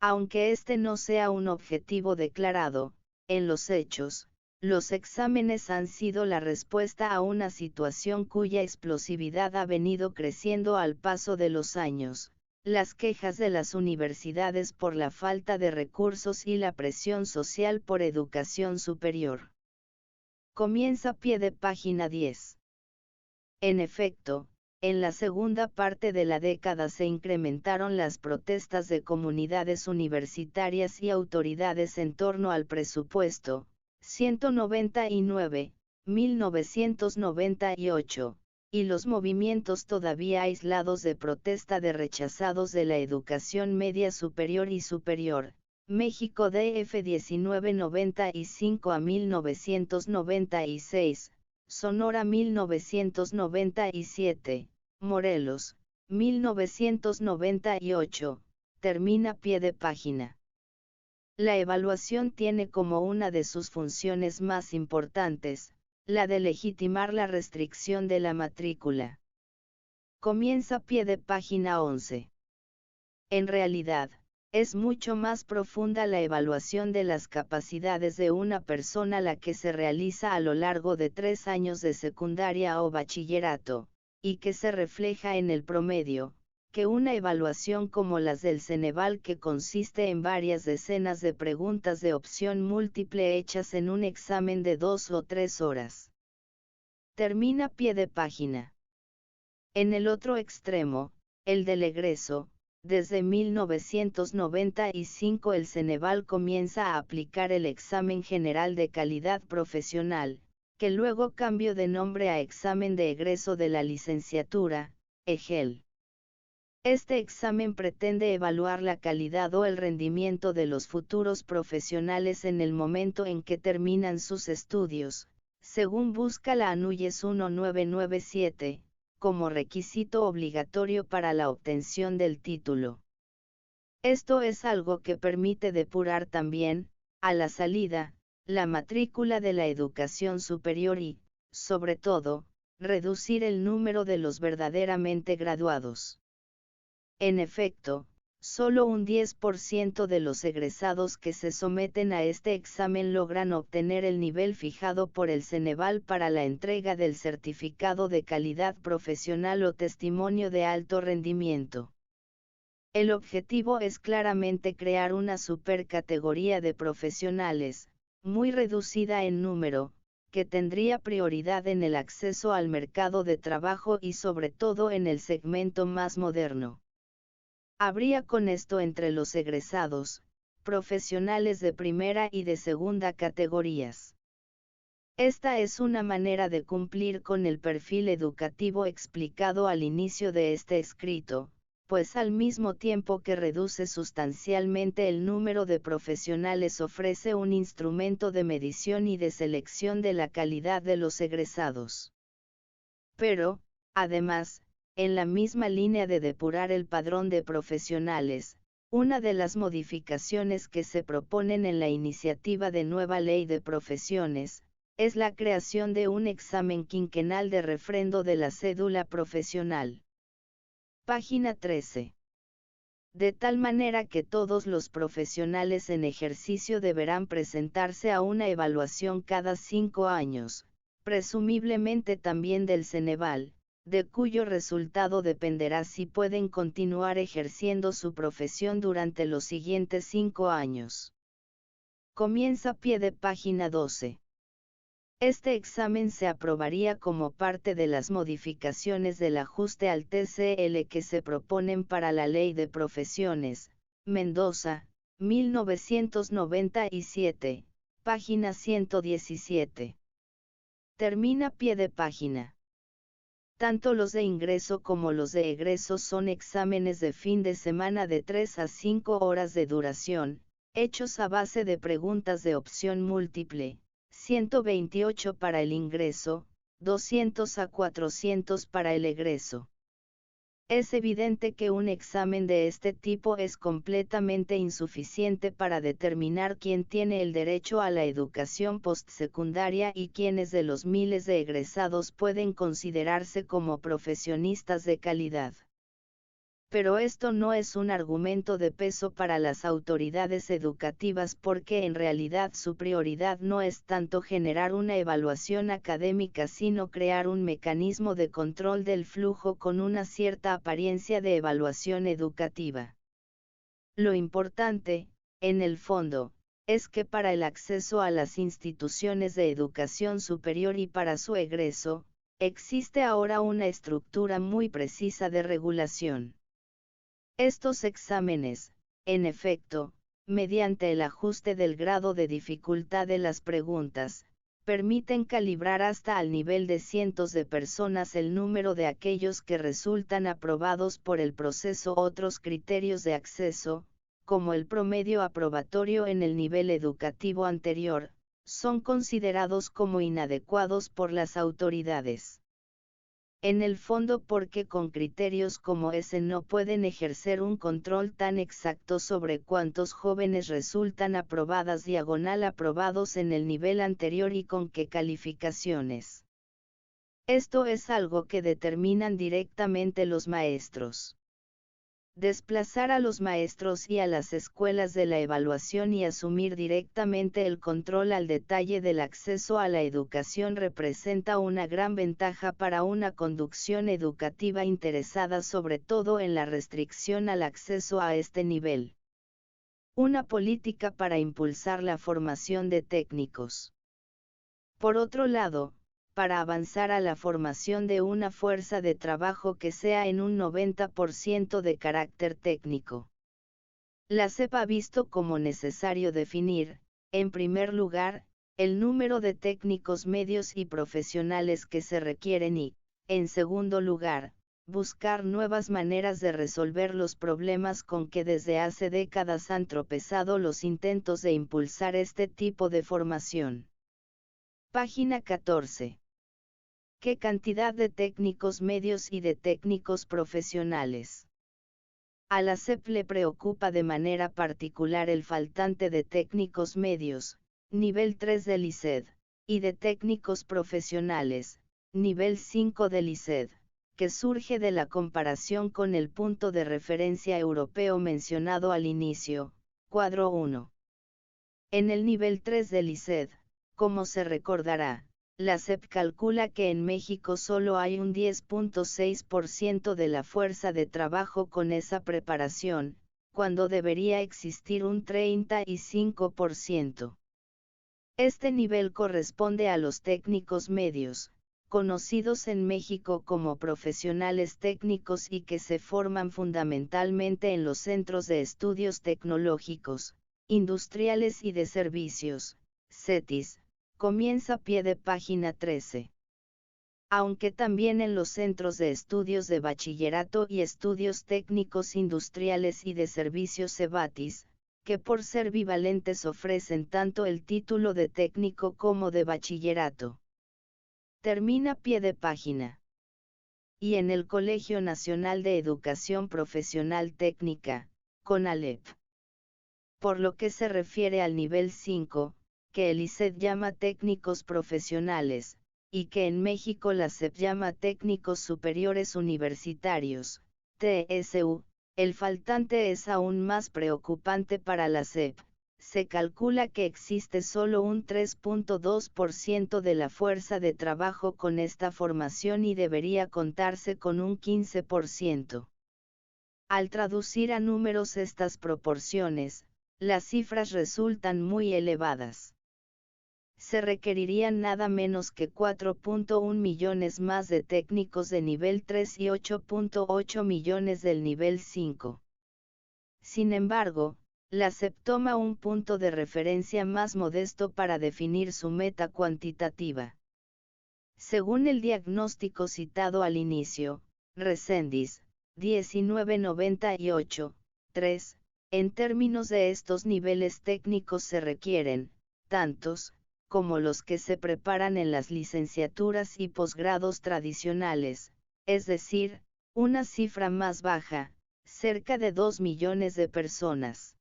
Aunque este no sea un objetivo declarado, en los hechos, los exámenes han sido la respuesta a una situación cuya explosividad ha venido creciendo al paso de los años, las quejas de las universidades por la falta de recursos y la presión social por educación superior. Comienza a pie de página 10. En efecto, en la segunda parte de la década se incrementaron las protestas de comunidades universitarias y autoridades en torno al presupuesto, 199, 1998, y los movimientos todavía aislados de protesta de rechazados de la educación media superior y superior, México DF 1995 a 1996, Sonora 1997, Morelos, 1998, termina pie de página. La evaluación tiene como una de sus funciones más importantes, la de legitimar la restricción de la matrícula. Comienza pie de página 11. En realidad, es mucho más profunda la evaluación de las capacidades de una persona la que se realiza a lo largo de 3 años de secundaria o bachillerato, y que se refleja en el promedio, que una evaluación como las del Ceneval, que consiste en varias decenas de preguntas de opción múltiple hechas en un examen de 2 o 3 horas. Termina pie de página. En el otro extremo, el del egreso, desde 1995 el Ceneval comienza a aplicar el examen general de calidad profesional, que luego cambió de nombre a examen de egreso de la licenciatura, EGEL. Este examen pretende evaluar la calidad o el rendimiento de los futuros profesionales en el momento en que terminan sus estudios, según busca la ANUYES 1997, como requisito obligatorio para la obtención del título. Esto es algo que permite depurar también, a la salida, la matrícula de la educación superior y, sobre todo, reducir el número de los verdaderamente graduados. En efecto, solo un 10% de los egresados que se someten a este examen logran obtener el nivel fijado por el Ceneval para la entrega del certificado de calidad profesional o testimonio de alto rendimiento. El objetivo es claramente crear una supercategoría de profesionales, muy reducida en número, que tendría prioridad en el acceso al mercado de trabajo y sobre todo en el segmento más moderno. Habría con esto entre los egresados, profesionales de primera y de segunda categorías. Esta es una manera de cumplir con el perfil educativo explicado al inicio de este escrito, pues al mismo tiempo que reduce sustancialmente el número de profesionales ofrece un instrumento de medición y de selección de la calidad de los egresados. Pero, además, en la misma línea de depurar el padrón de profesionales, una de las modificaciones que se proponen en la iniciativa de nueva ley de profesiones, es la creación de un examen quinquenal de refrendo de la cédula profesional. Página 13. De tal manera que todos los profesionales en ejercicio deberán presentarse a una evaluación cada 5 años, presumiblemente también del Ceneval, de cuyo resultado dependerá si pueden continuar ejerciendo su profesión durante los siguientes 5 años. Comienza pie de página 12. Este examen se aprobaría como parte de las modificaciones del ajuste al TCL que se proponen para la Ley de Profesiones, Mendoza, 1997, página 117. Termina pie de página. Tanto los de ingreso como los de egreso son exámenes de fin de semana de 3 a 5 horas de duración, hechos a base de preguntas de opción múltiple, 128 para el ingreso, 200 a 400 para el egreso. Es evidente que un examen de este tipo es completamente insuficiente para determinar quién tiene el derecho a la educación postsecundaria y quiénes de los miles de egresados pueden considerarse como profesionistas de calidad. Pero esto no es un argumento de peso para las autoridades educativas porque en realidad su prioridad no es tanto generar una evaluación académica sino crear un mecanismo de control del flujo con una cierta apariencia de evaluación educativa. Lo importante, en el fondo, es que para el acceso a las instituciones de educación superior y para su egreso, existe ahora una estructura muy precisa de regulación. Estos exámenes, en efecto, mediante el ajuste del grado de dificultad de las preguntas, permiten calibrar hasta al nivel de cientos de personas el número de aquellos que resultan aprobados por el proceso. Otros criterios de acceso, como el promedio aprobatorio en el nivel educativo anterior, son considerados como inadecuados por las autoridades. en el fondo porque con criterios como ese no pueden ejercer un control tan exacto sobre cuántos jóvenes resultan aprobados en el nivel anterior y con qué calificaciones. Esto es algo que determinan directamente los maestros. Desplazar a los maestros y a las escuelas de la evaluación y asumir directamente el control al detalle del acceso a la educación representa una gran ventaja para una conducción educativa interesada sobre todo en la restricción al acceso a este nivel. Una política para impulsar la formación de técnicos. Por otro lado, para avanzar a la formación de una fuerza de trabajo que sea en un 90% de carácter técnico. La SEP ha visto como necesario definir, en primer lugar, el número de técnicos medios y profesionales que se requieren y, en segundo lugar, buscar nuevas maneras de resolver los problemas con que desde hace décadas han tropezado los intentos de impulsar este tipo de formación. Página 14. ¿Qué cantidad de técnicos medios y de técnicos profesionales? A la SEP le preocupa de manera particular el faltante de técnicos medios, nivel 3 del ICED, y de técnicos profesionales, nivel 5 del ICED, que surge de la comparación con el punto de referencia europeo mencionado al inicio, cuadro 1. En el nivel 3 del ICED, como se recordará, la SEP calcula que en México solo hay un 10.6% de la fuerza de trabajo con esa preparación, cuando debería existir un 35%. Este nivel corresponde a los técnicos medios, conocidos en México como profesionales técnicos y que se forman fundamentalmente en los centros de estudios tecnológicos, industriales y de servicios, CETIS. Comienza pie de página 13. Aunque también en los centros de estudios de bachillerato y estudios técnicos industriales y de servicios CEBATIS, que por ser bivalentes ofrecen tanto el título de técnico como de bachillerato. Termina pie de página. Y en el Colegio Nacional de Educación Profesional Técnica, CONALEP. Por lo que se refiere al nivel 5, que el ICED llama técnicos profesionales, y que en México la SEP llama técnicos superiores universitarios, TSU, el faltante es aún más preocupante para la SEP. Se calcula que existe solo un 3.2% de la fuerza de trabajo con esta formación y debería contarse con un 15%. Al traducir a números estas proporciones, las cifras resultan muy elevadas. Se requerirían nada menos que 4.1 millones más de técnicos de nivel 3 y 8.8 millones del nivel 5. Sin embargo, la SEP toma un punto de referencia más modesto para definir su meta cuantitativa. Según el diagnóstico citado al inicio, Reséndiz, 1998, 3, en términos de estos niveles técnicos se requieren, tantos, como los que se preparan en las licenciaturas y posgrados tradicionales, es decir, una cifra más baja, cerca de 2 millones de personas.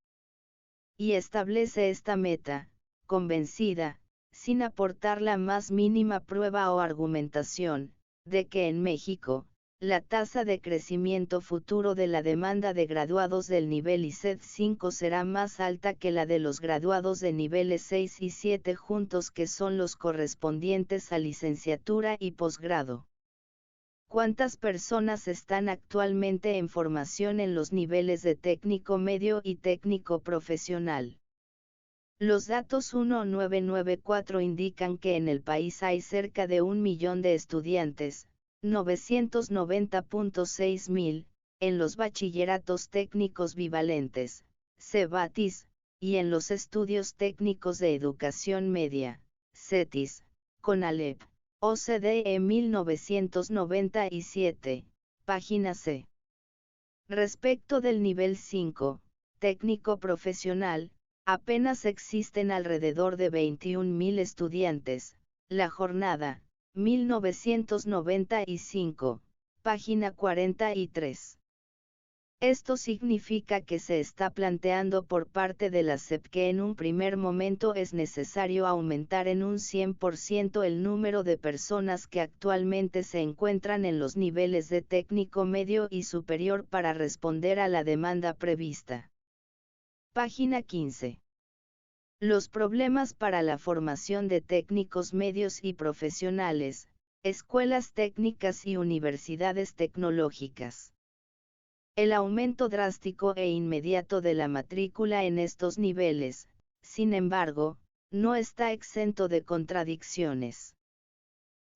Y establece esta meta, convencida, sin aportar la más mínima prueba o argumentación, de que en México, la tasa de crecimiento futuro de la demanda de graduados del nivel ICED 5 será más alta que la de los graduados de niveles 6 y 7 juntos, que son los correspondientes a licenciatura y posgrado. ¿Cuántas personas están actualmente en formación en los niveles de técnico medio y técnico profesional? Los datos 1994 indican que en el país hay cerca de 1 millón de estudiantes, 990.6 mil, en los bachilleratos técnicos bivalentes, CEBATIS, y en los estudios técnicos de educación media, CETIS, CONALEP, OCDE 1997, página C. Respecto del nivel 5, técnico profesional, apenas existen alrededor de 21.000 estudiantes. La jornada 1995, página 43. Esto significa que se está planteando por parte de la SEP que en un primer momento es necesario aumentar en un 100% el número de personas que actualmente se encuentran en los niveles de técnico medio y superior para responder a la demanda prevista. Página 15. Los problemas para la formación de técnicos medios y profesionales, escuelas técnicas y universidades tecnológicas. El aumento drástico e inmediato de la matrícula en estos niveles, sin embargo, no está exento de contradicciones.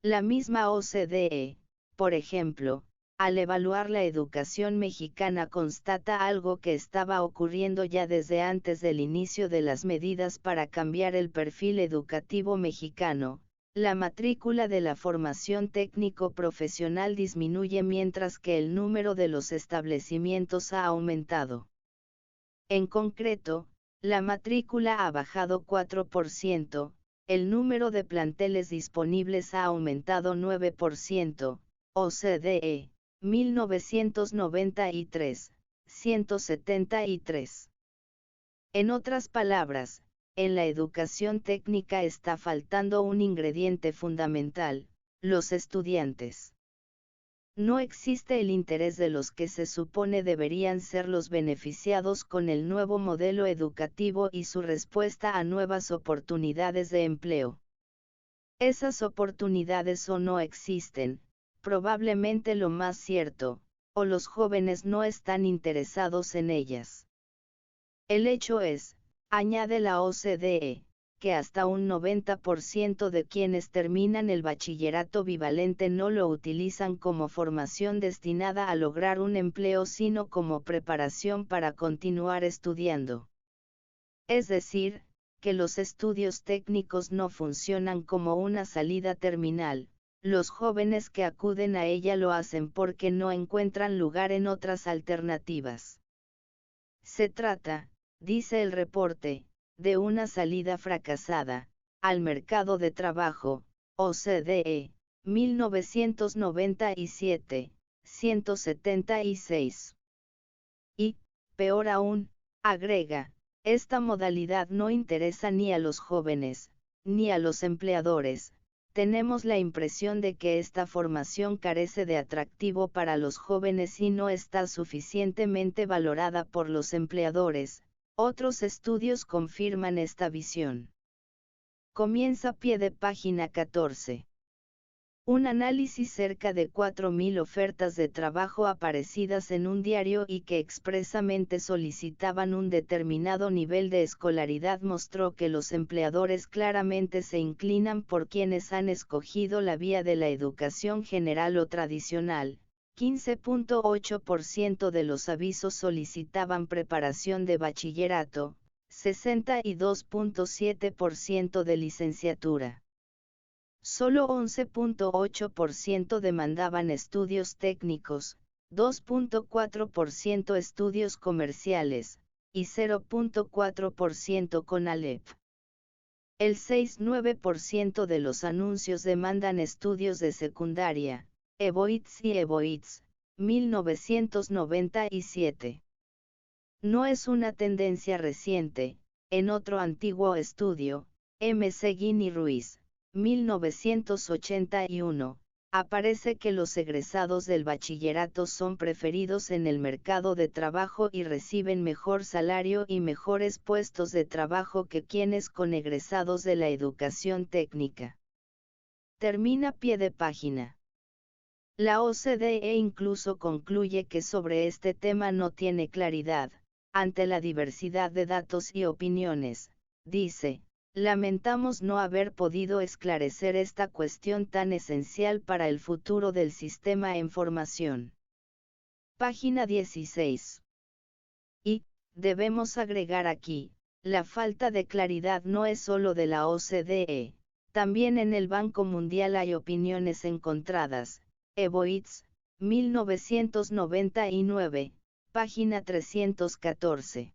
La misma OCDE, por ejemplo, al evaluar la educación mexicana constata algo que estaba ocurriendo ya desde antes del inicio de las medidas para cambiar el perfil educativo mexicano. La matrícula de la formación técnico-profesional disminuye mientras que el número de los establecimientos ha aumentado. En concreto, la matrícula ha bajado 4%, el número de planteles disponibles ha aumentado 9%, OCDE, 1993, 173. En otras palabras, en la educación técnica está faltando un ingrediente fundamental, los estudiantes. No existe el interés de los que se supone deberían ser los beneficiados con el nuevo modelo educativo y su respuesta a nuevas oportunidades de empleo. Esas oportunidades o no existen, probablemente lo más cierto, o los jóvenes no están interesados en ellas. El hecho es, añade la OCDE, que hasta un 90% de quienes terminan el bachillerato bivalente no lo utilizan como formación destinada a lograr un empleo sino como preparación para continuar estudiando. Es decir, que los estudios técnicos no funcionan como una salida terminal, los jóvenes que acuden a ella lo hacen porque no encuentran lugar en otras alternativas. Se trata, dice el reporte, de una salida fracasada, al mercado de trabajo, OCDE, 1997, 176. Y, peor aún, agrega, esta modalidad no interesa ni a los jóvenes, ni a los empleadores. Tenemos la impresión de que esta formación carece de atractivo para los jóvenes y no está suficientemente valorada por los empleadores. Otros estudios confirman esta visión. Comienza pie de página 14. Un análisis cerca de 4.000 ofertas de trabajo aparecidas en un diario y que expresamente solicitaban un determinado nivel de escolaridad mostró que los empleadores claramente se inclinan por quienes han escogido la vía de la educación general o tradicional. 15.8% de los avisos solicitaban preparación de bachillerato, 62.7% de licenciatura. Solo 11.8% demandaban estudios técnicos, 2.4% estudios comerciales, y 0.4% con ALEP. El 6.9% de los anuncios demandan estudios de secundaria, EBOITS y EBOITS, 1997. No es una tendencia reciente. En otro antiguo estudio, M. Seguín y Ruiz, 1981, aparece que los egresados del bachillerato son preferidos en el mercado de trabajo y reciben mejor salario y mejores puestos de trabajo que quienes con egresados de la educación técnica. Termina pie de página. La OCDE incluso concluye que sobre este tema no tiene claridad. Ante la diversidad de datos y opiniones, dice, lamentamos no haber podido esclarecer esta cuestión tan esencial para el futuro del sistema en formación. Página 16. Y, debemos agregar aquí, la falta de claridad no es solo de la OCDE, también en el Banco Mundial hay opiniones encontradas. EBOITS, 1999. Página 314.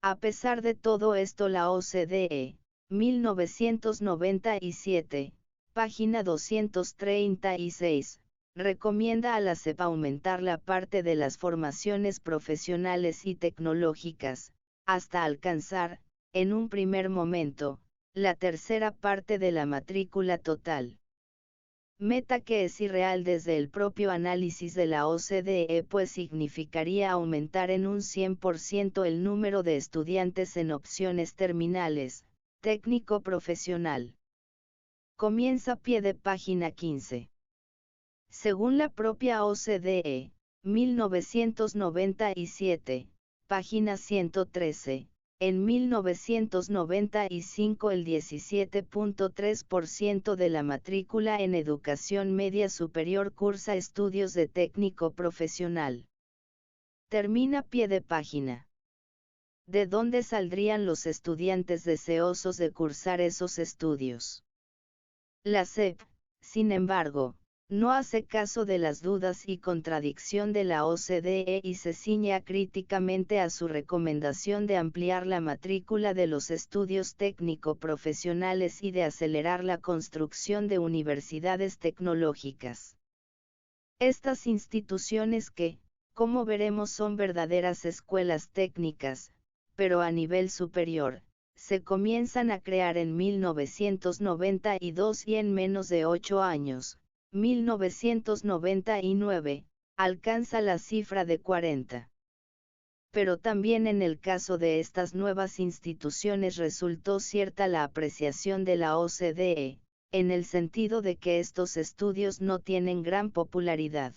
A pesar de todo esto la OCDE, 1997, página 236, recomienda a la SEP aumentar la parte de las formaciones profesionales y tecnológicas, hasta alcanzar, en un primer momento, la tercera parte de la matrícula total. Meta que es irreal desde el propio análisis de la OCDE, pues significaría aumentar en un 100% el número de estudiantes en opciones terminales, técnico profesional. Comienza pie de página 15. Según la propia OCDE, 1997, página 113, en 1995 el 17.3% de la matrícula en educación media superior cursa estudios de técnico profesional. Termina pie de página. ¿De dónde saldrían los estudiantes deseosos de cursar esos estudios? La SEP, sin embargo, no hace caso de las dudas y contradicción de la OCDE y se ciñe críticamente a su recomendación de ampliar la matrícula de los estudios técnico-profesionales y de acelerar la construcción de universidades tecnológicas. Estas instituciones que, como veremos, son verdaderas escuelas técnicas, pero a nivel superior, se comienzan a crear en 1992 y en menos de 8 años. 1999, alcanza la cifra de 40. Pero también en el caso de estas nuevas instituciones resultó cierta la apreciación de la OCDE, en el sentido de que estos estudios no tienen gran popularidad.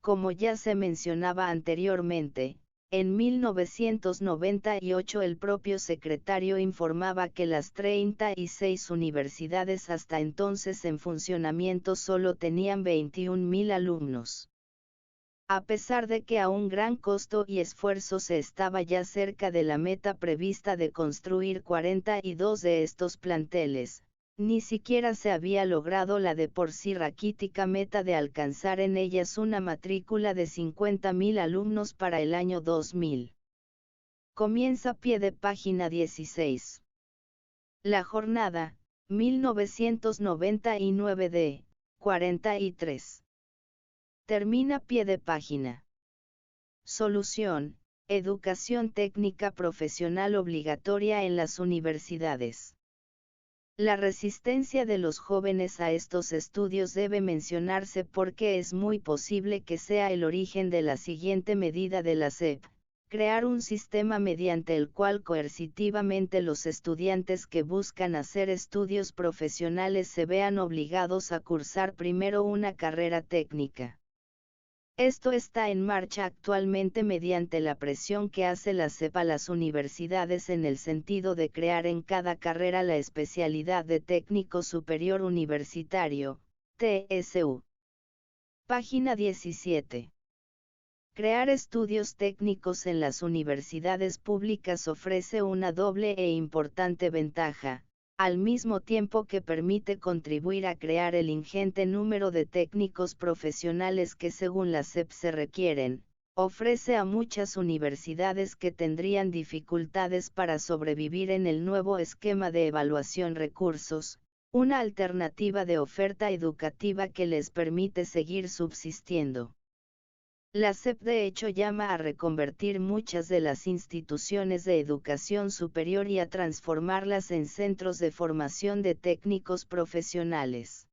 Como ya se mencionaba anteriormente, en 1998 el propio secretario informaba que las 36 universidades hasta entonces en funcionamiento solo tenían 21.000 alumnos. A pesar de que a un gran costo y esfuerzo se estaba ya cerca de la meta prevista de construir 42 de estos planteles, ni siquiera se había logrado la de por sí raquítica meta de alcanzar en ellas una matrícula de 50.000 alumnos para el año 2000. Comienza pie de página 16. La jornada, 1999 de 43. Termina pie de página. Solución: educación técnica profesional obligatoria en las universidades. La resistencia de los jóvenes a estos estudios debe mencionarse porque es muy posible que sea el origen de la siguiente medida de la SEP: crear un sistema mediante el cual coercitivamente los estudiantes que buscan hacer estudios profesionales se vean obligados a cursar primero una carrera técnica. Esto está en marcha actualmente mediante la presión que hace la SEP a las universidades en el sentido de crear en cada carrera la especialidad de técnico superior universitario, TSU. Página 17. Crear estudios técnicos en las universidades públicas ofrece una doble e importante ventaja, al mismo tiempo que permite contribuir a crear el ingente número de técnicos profesionales que según la SEP se requieren, ofrece a muchas universidades que tendrían dificultades para sobrevivir en el nuevo esquema de evaluación recursos, una alternativa de oferta educativa que les permite seguir subsistiendo. La SEP de hecho llama a reconvertir muchas de las instituciones de educación superior y a transformarlas en centros de formación de técnicos profesionales.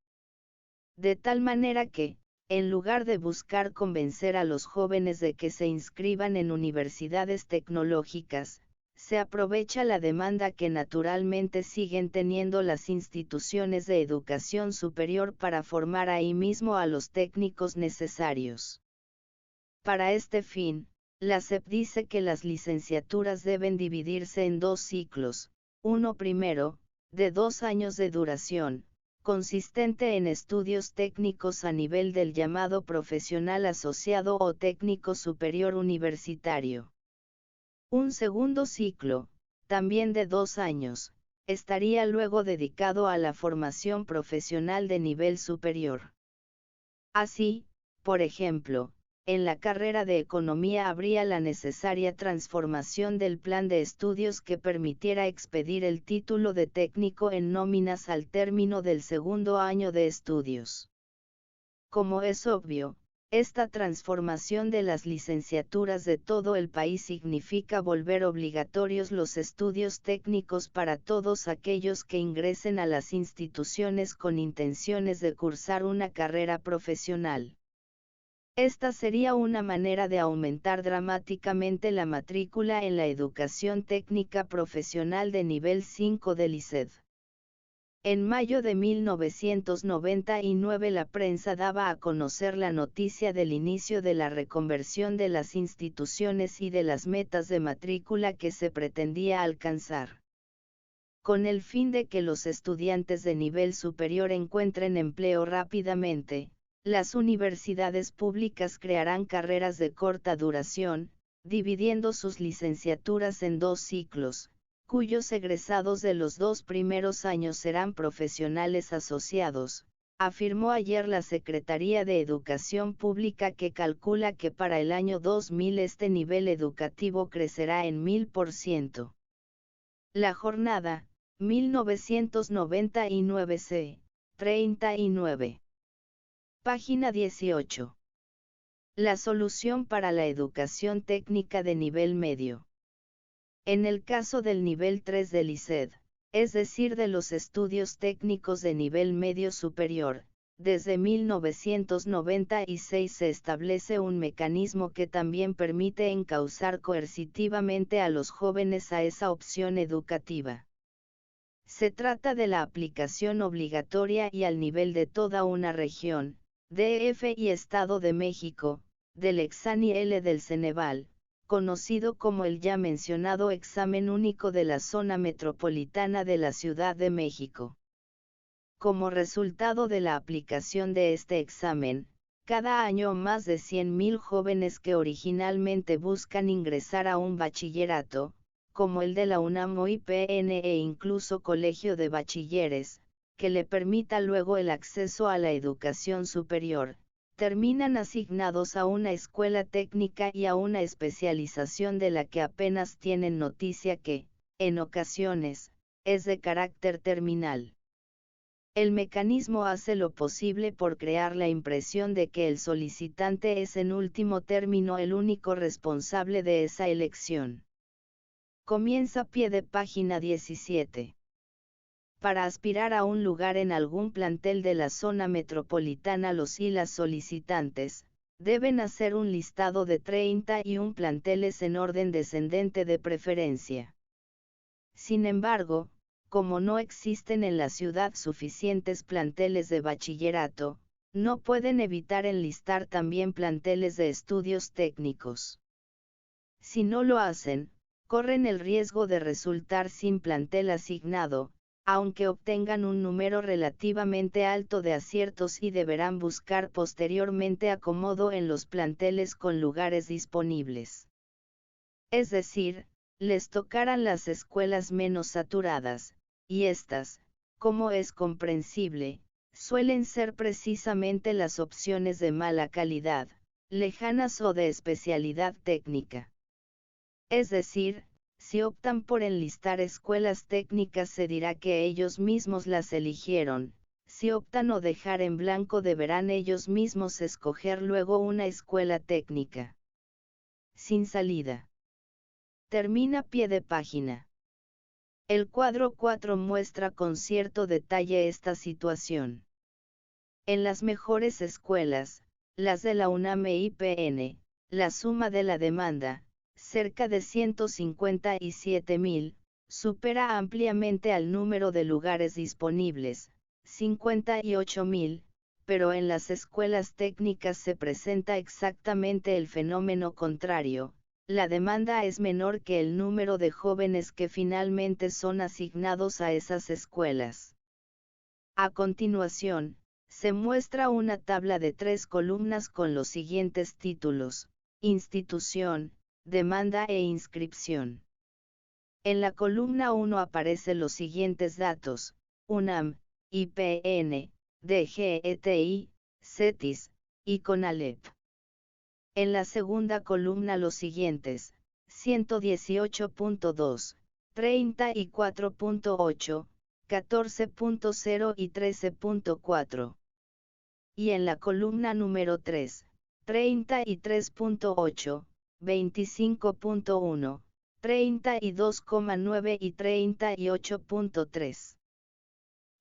De tal manera que, en lugar de buscar convencer a los jóvenes de que se inscriban en universidades tecnológicas, se aprovecha la demanda que naturalmente siguen teniendo las instituciones de educación superior para formar ahí mismo a los técnicos necesarios. Para este fin, la SEP dice que las licenciaturas deben dividirse en 2 ciclos, uno primero, de 2 años de duración, consistente en estudios técnicos a nivel del llamado profesional asociado o técnico superior universitario. Un segundo ciclo, también de 2 años, estaría luego dedicado a la formación profesional de nivel superior. Así, por ejemplo, en la carrera de Economía habría la necesaria transformación del plan de estudios que permitiera expedir el título de técnico en nóminas al término del segundo año de estudios. Como es obvio, esta transformación de las licenciaturas de todo el país significa volver obligatorios los estudios técnicos para todos aquellos que ingresen a las instituciones con intenciones de cursar una carrera profesional. Esta sería una manera de aumentar dramáticamente la matrícula en la educación técnica profesional de nivel 5 del ICED. En mayo de 1999 la prensa daba a conocer la noticia del inicio de la reconversión de las instituciones y de las metas de matrícula que se pretendía alcanzar. Con el fin de que los estudiantes de nivel superior encuentren empleo rápidamente, las universidades públicas crearán carreras de corta duración, dividiendo sus licenciaturas en 2 ciclos, cuyos egresados de los 2 primeros años serán profesionales asociados, afirmó ayer la Secretaría de Educación Pública, que calcula que para el año 2000 este nivel educativo crecerá en 1000%. La jornada, 1999 c. 39. Página 18. La solución para la educación técnica de nivel medio. En el caso del nivel 3 del ICED, es decir de los estudios técnicos de nivel medio superior, desde 1996 se establece un mecanismo que también permite encauzar coercitivamente a los jóvenes a esa opción educativa. Se trata de la aplicación obligatoria y al nivel de toda una región, DF y Estado de México, del Exani-L del Ceneval, conocido como el ya mencionado Examen Único de la Zona Metropolitana de la Ciudad de México. Como resultado de la aplicación de este examen, cada año más de 100.000 jóvenes que originalmente buscan ingresar a un bachillerato, como el de la UNAM o IPN e incluso Colegio de Bachilleres, que le permita luego el acceso a la educación superior, terminan asignados a una escuela técnica y a una especialización de la que apenas tienen noticia que, en ocasiones, es de carácter terminal. El mecanismo hace lo posible por crear la impresión de que el solicitante es en último término el único responsable de esa elección. Comienza pie de página 17. Para aspirar a un lugar en algún plantel de la zona metropolitana, los y las solicitantes deben hacer un listado de 31 planteles en orden descendente de preferencia. Sin embargo, como no existen en la ciudad suficientes planteles de bachillerato, no pueden evitar enlistar también planteles de estudios técnicos. Si no lo hacen, corren el riesgo de resultar sin plantel asignado, aunque obtengan un número relativamente alto de aciertos, y deberán buscar posteriormente acomodo en los planteles con lugares disponibles. Es decir, les tocarán las escuelas menos saturadas, y estas, como es comprensible, suelen ser precisamente las opciones de mala calidad, lejanas o de especialidad técnica. Es decir, si optan por enlistar escuelas técnicas se dirá que ellos mismos las eligieron, si optan o dejar en blanco deberán ellos mismos escoger luego una escuela técnica. Sin salida. Termina pie de página. El cuadro 4 muestra con cierto detalle esta situación. En las mejores escuelas, las de la UNAM e IPN, la suma de la demanda, cerca de 157.000, supera ampliamente al número de lugares disponibles, 58.000, pero en las escuelas técnicas se presenta exactamente el fenómeno contrario, la demanda es menor que el número de jóvenes que finalmente son asignados a esas escuelas. A continuación, se muestra una tabla de 3 columnas con los siguientes títulos: institución, demanda e inscripción. En la columna 1 aparecen los siguientes datos: UNAM, IPN, DGETI, CETIS, y CONALEP. En la segunda columna los siguientes: 118.2, 34.8, 14.0 y 13.4. Y en la columna número 3, 33.8, 25.1, 32,9 y 38.3.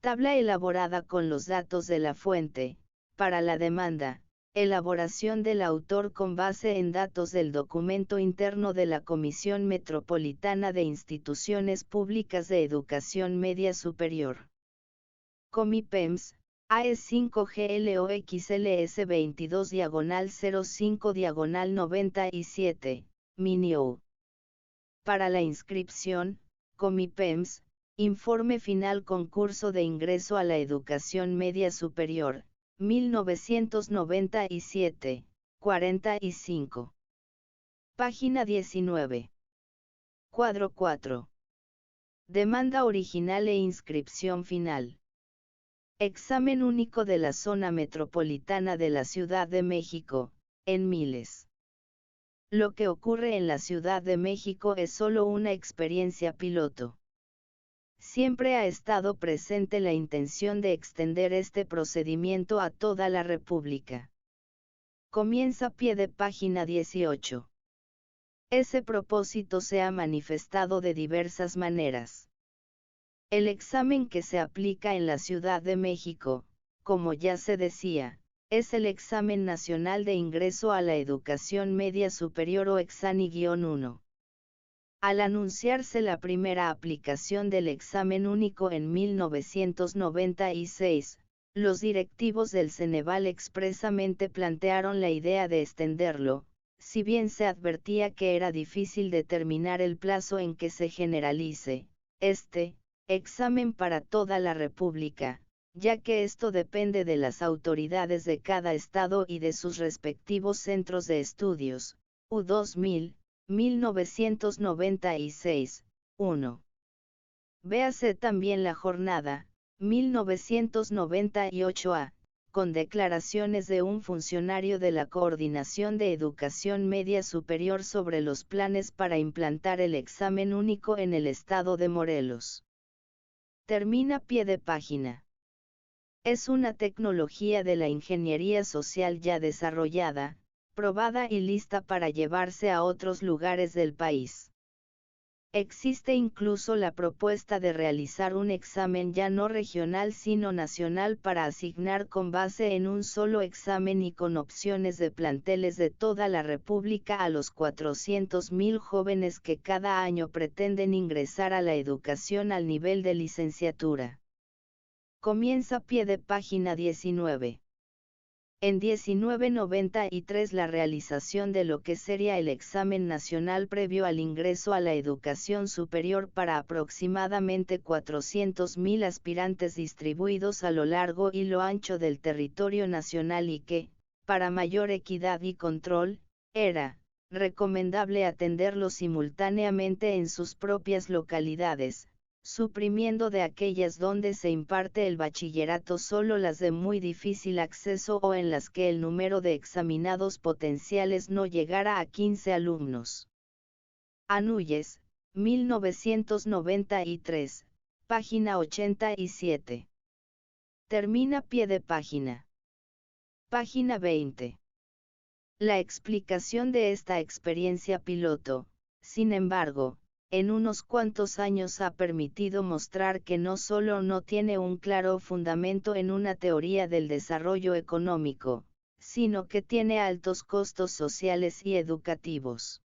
Tabla elaborada con los datos de la fuente. Para la demanda, elaboración del autor con base en datos del documento interno de la Comisión Metropolitana de Instituciones Públicas de Educación Media Superior. Comipems, AE5GLOXLS 22/05/97, Minio. Para la inscripción, Comipems, Informe Final Concurso de Ingreso a la Educación Media Superior, 1997, 45. Página 19. Cuadro 4. Demanda original e inscripción final. Examen único de la zona metropolitana de la Ciudad de México, en miles. Lo que ocurre en la Ciudad de México es solo una experiencia piloto. Siempre ha estado presente la intención de extender este procedimiento a toda la República. Comienza pie de página 18. Ese propósito se ha manifestado de diversas maneras. El examen que se aplica en la Ciudad de México, como ya se decía, es el Examen Nacional de Ingreso a la Educación Media Superior o Exani-1. Al anunciarse la primera aplicación del examen único en 1996, los directivos del Ceneval expresamente plantearon la idea de extenderlo, si bien se advertía que era difícil determinar el plazo en que se generalice este examen para toda la República, ya que esto depende de las autoridades de cada estado y de sus respectivos centros de estudios. U2000, 1996, 1. Véase también la jornada, 1998A, con declaraciones de un funcionario de la Coordinación de Educación Media Superior sobre los planes para implantar el examen único en el estado de Morelos. Termina pie de página. Es una tecnología de la ingeniería social ya desarrollada, probada y lista para llevarse a otros lugares del país. Existe incluso la propuesta de realizar un examen ya no regional sino nacional para asignar con base en un solo examen y con opciones de planteles de toda la República a los 400.000 jóvenes que cada año pretenden ingresar a la educación al nivel de licenciatura. Comienza pie de página 19. En 1993 la realización de lo que sería el examen nacional previo al ingreso a la educación superior para aproximadamente 400.000 aspirantes distribuidos a lo largo y lo ancho del territorio nacional y que, para mayor equidad y control, era recomendable atenderlo simultáneamente en sus propias localidades, suprimiendo de aquellas donde se imparte el bachillerato solo las de muy difícil acceso o en las que el número de examinados potenciales no llegara a 15 alumnos. Anúyes, 1993, página 87. Termina pie de página. Página 20. La explicación de esta experiencia piloto, sin embargo, en unos cuantos años ha permitido mostrar que no solo no tiene un claro fundamento en una teoría del desarrollo económico, sino que tiene altos costos sociales y educativos.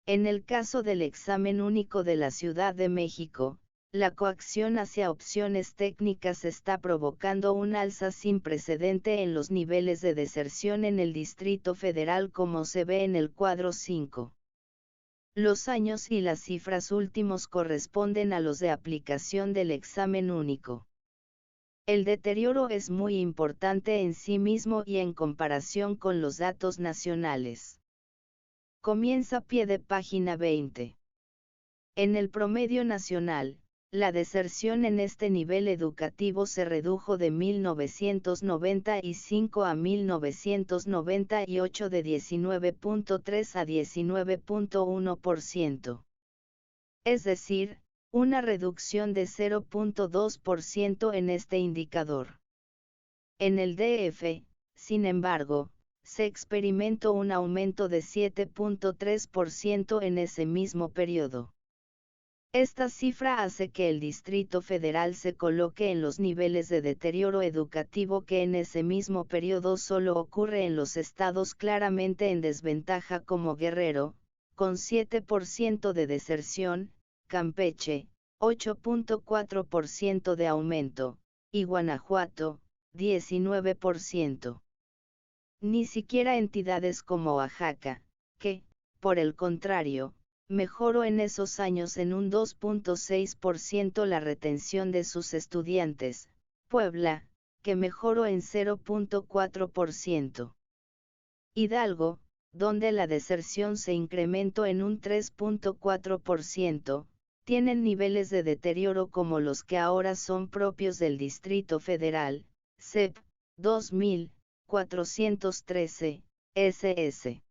En el caso del examen único de la Ciudad de México, la coacción hacia opciones técnicas está provocando un alza sin precedente en los niveles de deserción en el Distrito Federal como se ve en el cuadro 5. Los años y las cifras últimos corresponden a los de aplicación del examen único. El deterioro es muy importante en sí mismo y en comparación con los datos nacionales. Comienza pie de página 20. En el promedio nacional, la deserción en este nivel educativo se redujo de 1995 a 1998 de 19.3 a 19.1%. Es decir, una reducción de 0.2% en este indicador. En el DF, sin embargo, se experimentó un aumento de 7.3% en ese mismo periodo. Esta cifra hace que el Distrito Federal se coloque en los niveles de deterioro educativo que en ese mismo periodo solo ocurre en los estados claramente en desventaja como Guerrero, con 7% de deserción, Campeche, 8.4% de aumento, y Guanajuato, 19%. Ni siquiera entidades como Oaxaca, que, por el contrario, mejoró en esos años en un 2.6% la retención de sus estudiantes, Puebla, que mejoró en 0.4%. Hidalgo, donde la deserción se incrementó en un 3.4%, tienen niveles de deterioro como los que ahora son propios del Distrito Federal, CEP, 2413, SS.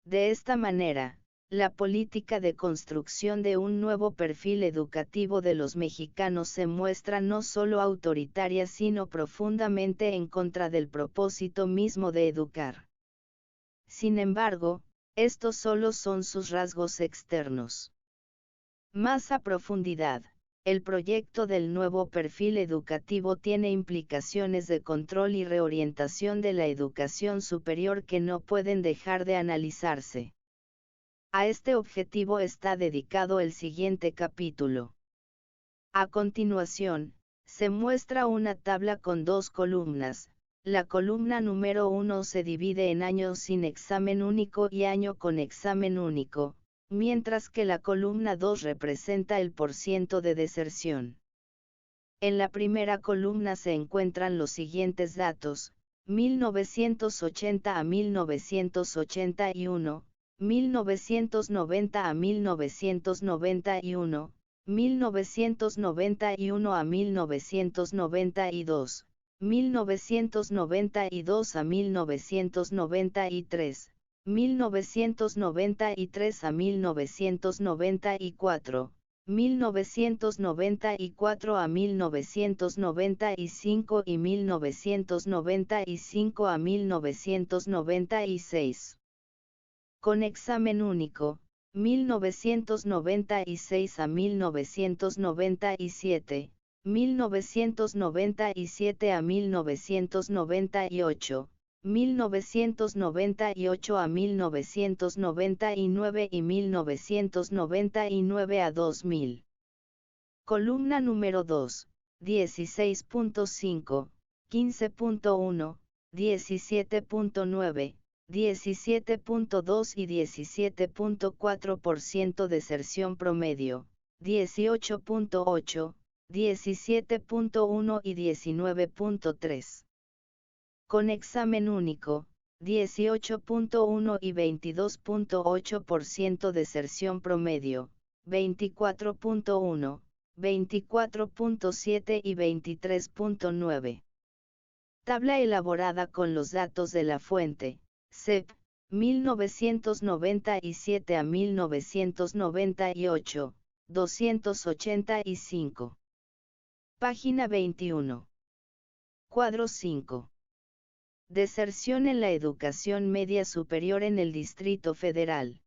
De esta manera, la política de construcción de un nuevo perfil educativo de los mexicanos se muestra no solo autoritaria sino profundamente en contra del propósito mismo de educar. Sin embargo, estos solo son sus rasgos externos. Más a profundidad, el proyecto del nuevo perfil educativo tiene implicaciones de control y reorientación de la educación superior que no pueden dejar de analizarse. A este objetivo está dedicado el siguiente capítulo. A continuación, se muestra una tabla con dos columnas. La columna número 1 se divide en años sin examen único y año con examen único, mientras que la columna 2 representa el % de deserción. En la primera columna se encuentran los siguientes datos: 1980 a 1981, 1990 a 1991, 1991 a 1992, 1992 a 1993, 1993 a 1994, 1994 a 1995 y 1995 a 1996. Con examen único, 1996 a 1997, 1997 a 1998, 1998 a 1999 y 1999 a 2000. Columna número 2, 16.5, 15.1, 17.9, 17.2 y 17.4% deserción promedio, 18.8, 17.1 y 19.3. Con examen único, 18.1 y 22.8% deserción promedio, 24.1, 24.7 y 23.9. Tabla elaborada con los datos de la fuente, CEP, 1997 a 1998, 285. Página 21. Cuadro 5. Deserción en la educación media superior en el Distrito Federal.